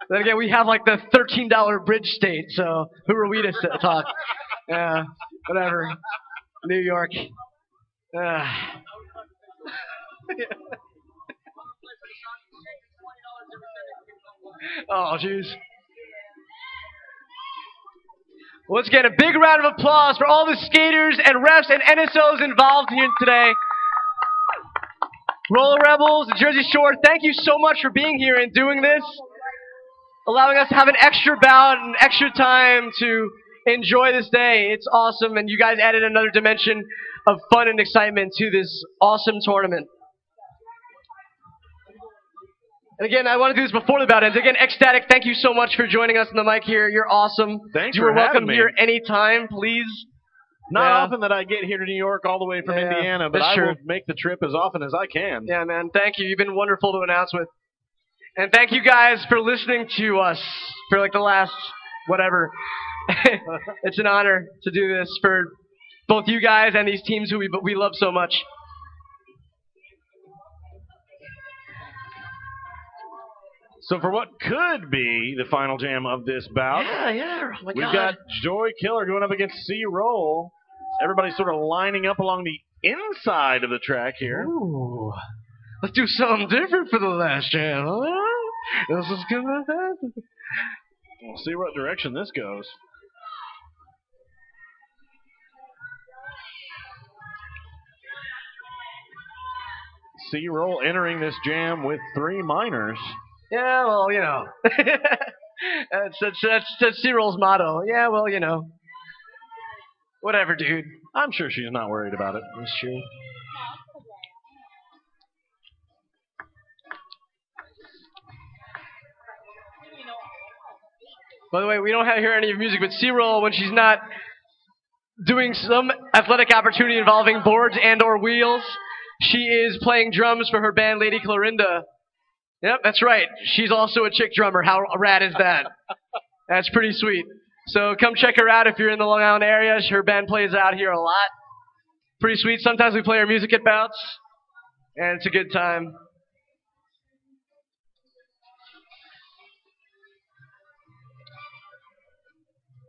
Then again, we have, like, the $13 bridge state, so who are we to talk? Yeah, whatever. New York. Oh, jeez. Once again, a big round of applause for all the skaters and refs and NSOs involved here today. Roller Rebels, Jersey Shore, thank you so much for being here and doing this, allowing us to have an extra bout and extra time to enjoy this day. It's awesome, and you guys added another dimension of fun and excitement to this awesome tournament. And again, I want to do this before the bout ends. Again, Ecstatic, thank you so much for joining us on the mic here. You're awesome. Thanks you for are welcome having me. here anytime, please. Not often that I get here to New York all the way from Indiana, but I will make the trip as often as I can. Yeah, man. Thank you. You've been wonderful to announce with. And thank you guys for listening to us for like the last whatever. It's an honor to do this for both you guys and these teams who we love so much. So for what could be the final jam of this bout, oh my we've God. got Joy Killer going up against C-Roll. Everybody's sort of lining up along the inside of the track here. Ooh. Let's do something different for the last jam, huh? This is gonna happen. We'll see what direction this goes. C-Roll entering this jam with 3 minors. Yeah, well, you know. that's C-Roll's motto. Yeah, well, you know. Whatever, dude. I'm sure she's not worried about it. That's true. By the way, we don't hear any music, but C-Roll, when she's not doing some athletic opportunity involving boards and or wheels, she is playing drums for her band, Lady Clorinda. Yep, that's right. She's also a chick drummer. How rad is that? That's pretty sweet. So come check her out if you're in the Long Island area. Her band plays out here a lot. Pretty sweet. Sometimes we play her music at bouts, and it's a good time.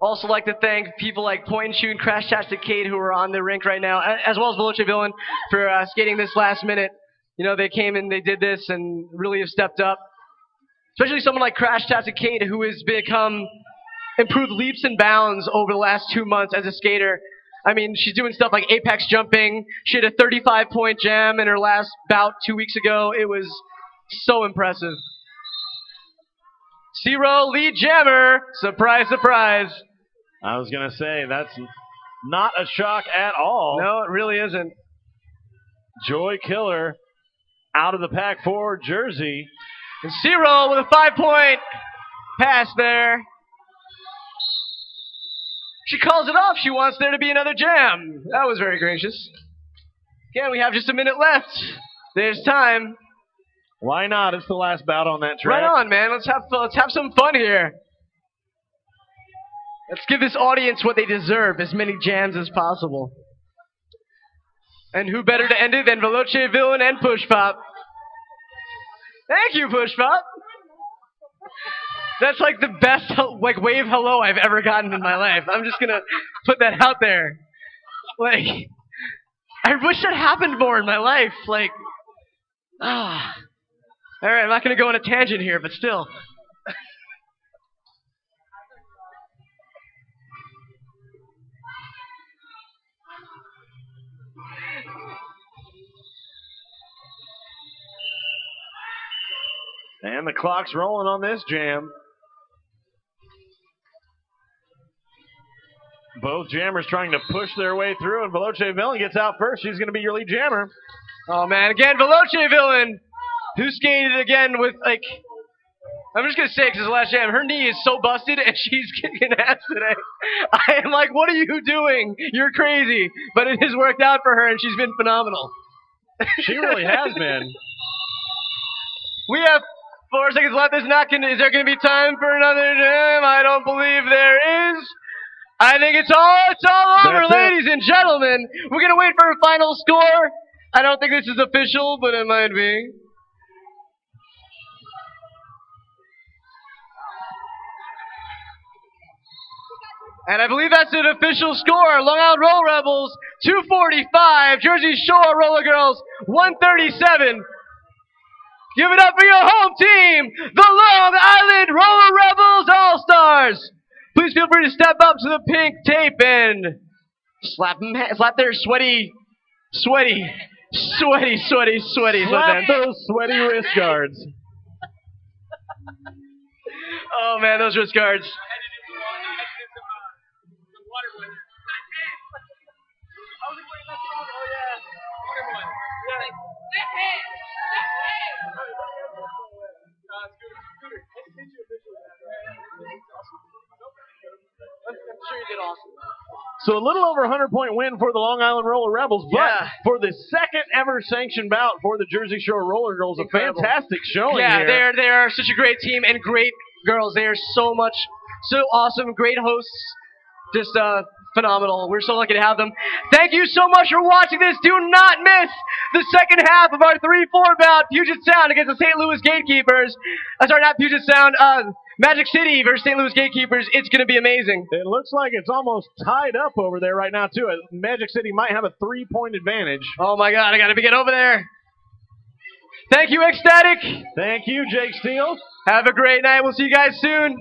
Also like to thank people like Point and Shoot and Crash Tastic Kate who are on the rink right now, as well as Veloce Villain for skating this last minute. You know, they came and they did this and really have stepped up. Especially someone like Crash Tastic Kate who has improved leaps and bounds over the last 2 months as a skater. I mean, she's doing stuff like apex jumping. She had a 35-point jam in her last bout 2 weeks ago. It was so impressive. C-Roll lead jammer. Surprise, surprise. I was going to say, that's not a shock at all. No, it really isn't. Joy Killer out of the pack for Jersey. And C-Roll with a 5-point pass there. She calls it off. She wants there to be another jam. That was very gracious. Again, we have just a minute left. There's time. Why not? It's the last bout on that track. Right on, man. Let's have some fun here. Let's give this audience what they deserve, as many jams as possible. And who better to end it than Veloce Villain and Push Pop? Thank you, Push Pop. That's like the best wave hello I've ever gotten in my life. I'm just gonna put that out there. Like, I wish that happened more in my life. Like, All right, I'm not gonna go on a tangent here, but still. And the clock's rolling on this jam. Both jammers trying to push their way through, and Veloce Villain gets out first. She's going to be your lead jammer. Oh, man. Again, Veloce Villain, who skated again with, like, I'm just going to say because it's the last jam, her knee is so busted, and she's kicking ass today. I am like, what are you doing? You're crazy. But it has worked out for her, and she's been phenomenal. She really has been. We have 4 seconds left. Is there going to be time for another jam? I don't believe there is. I think it's all over, ladies and gentlemen. We're going to wait for a final score. I don't think this is official, but it might be. And I believe that's an official score. Long Island Roll Rebels, 245. Jersey Shore Roller Girls, 137. Give it up for your home team, the Long Island Roller Rebels All-Stars. Please feel free to step up to the pink tape and slap their sweaty. Slap those sweaty wrist guards. Oh man, those wrist guards. I'm sure you did awesome. So a little over 100-point win for the Long Island Roller Rebels, but for the second ever sanctioned bout for the Jersey Shore Roller Girls, incredible. A fantastic showing here. They are such a great team and great girls. They are so awesome, great hosts, just phenomenal. We're so lucky to have them. Thank you so much for watching this. Do not miss the second half of our 3-4 bout, Puget Sound against the St. Louis Gatekeepers. Sorry, not Puget Sound. Magic City versus St. Louis Gatekeepers. It's going to be amazing. It looks like it's almost tied up over there right now, too. Magic City might have a 3-point advantage. Oh, my God. I got to get over there. Thank you, Ecstatic. Thank you, Jake Steele. Have a great night. We'll see you guys soon.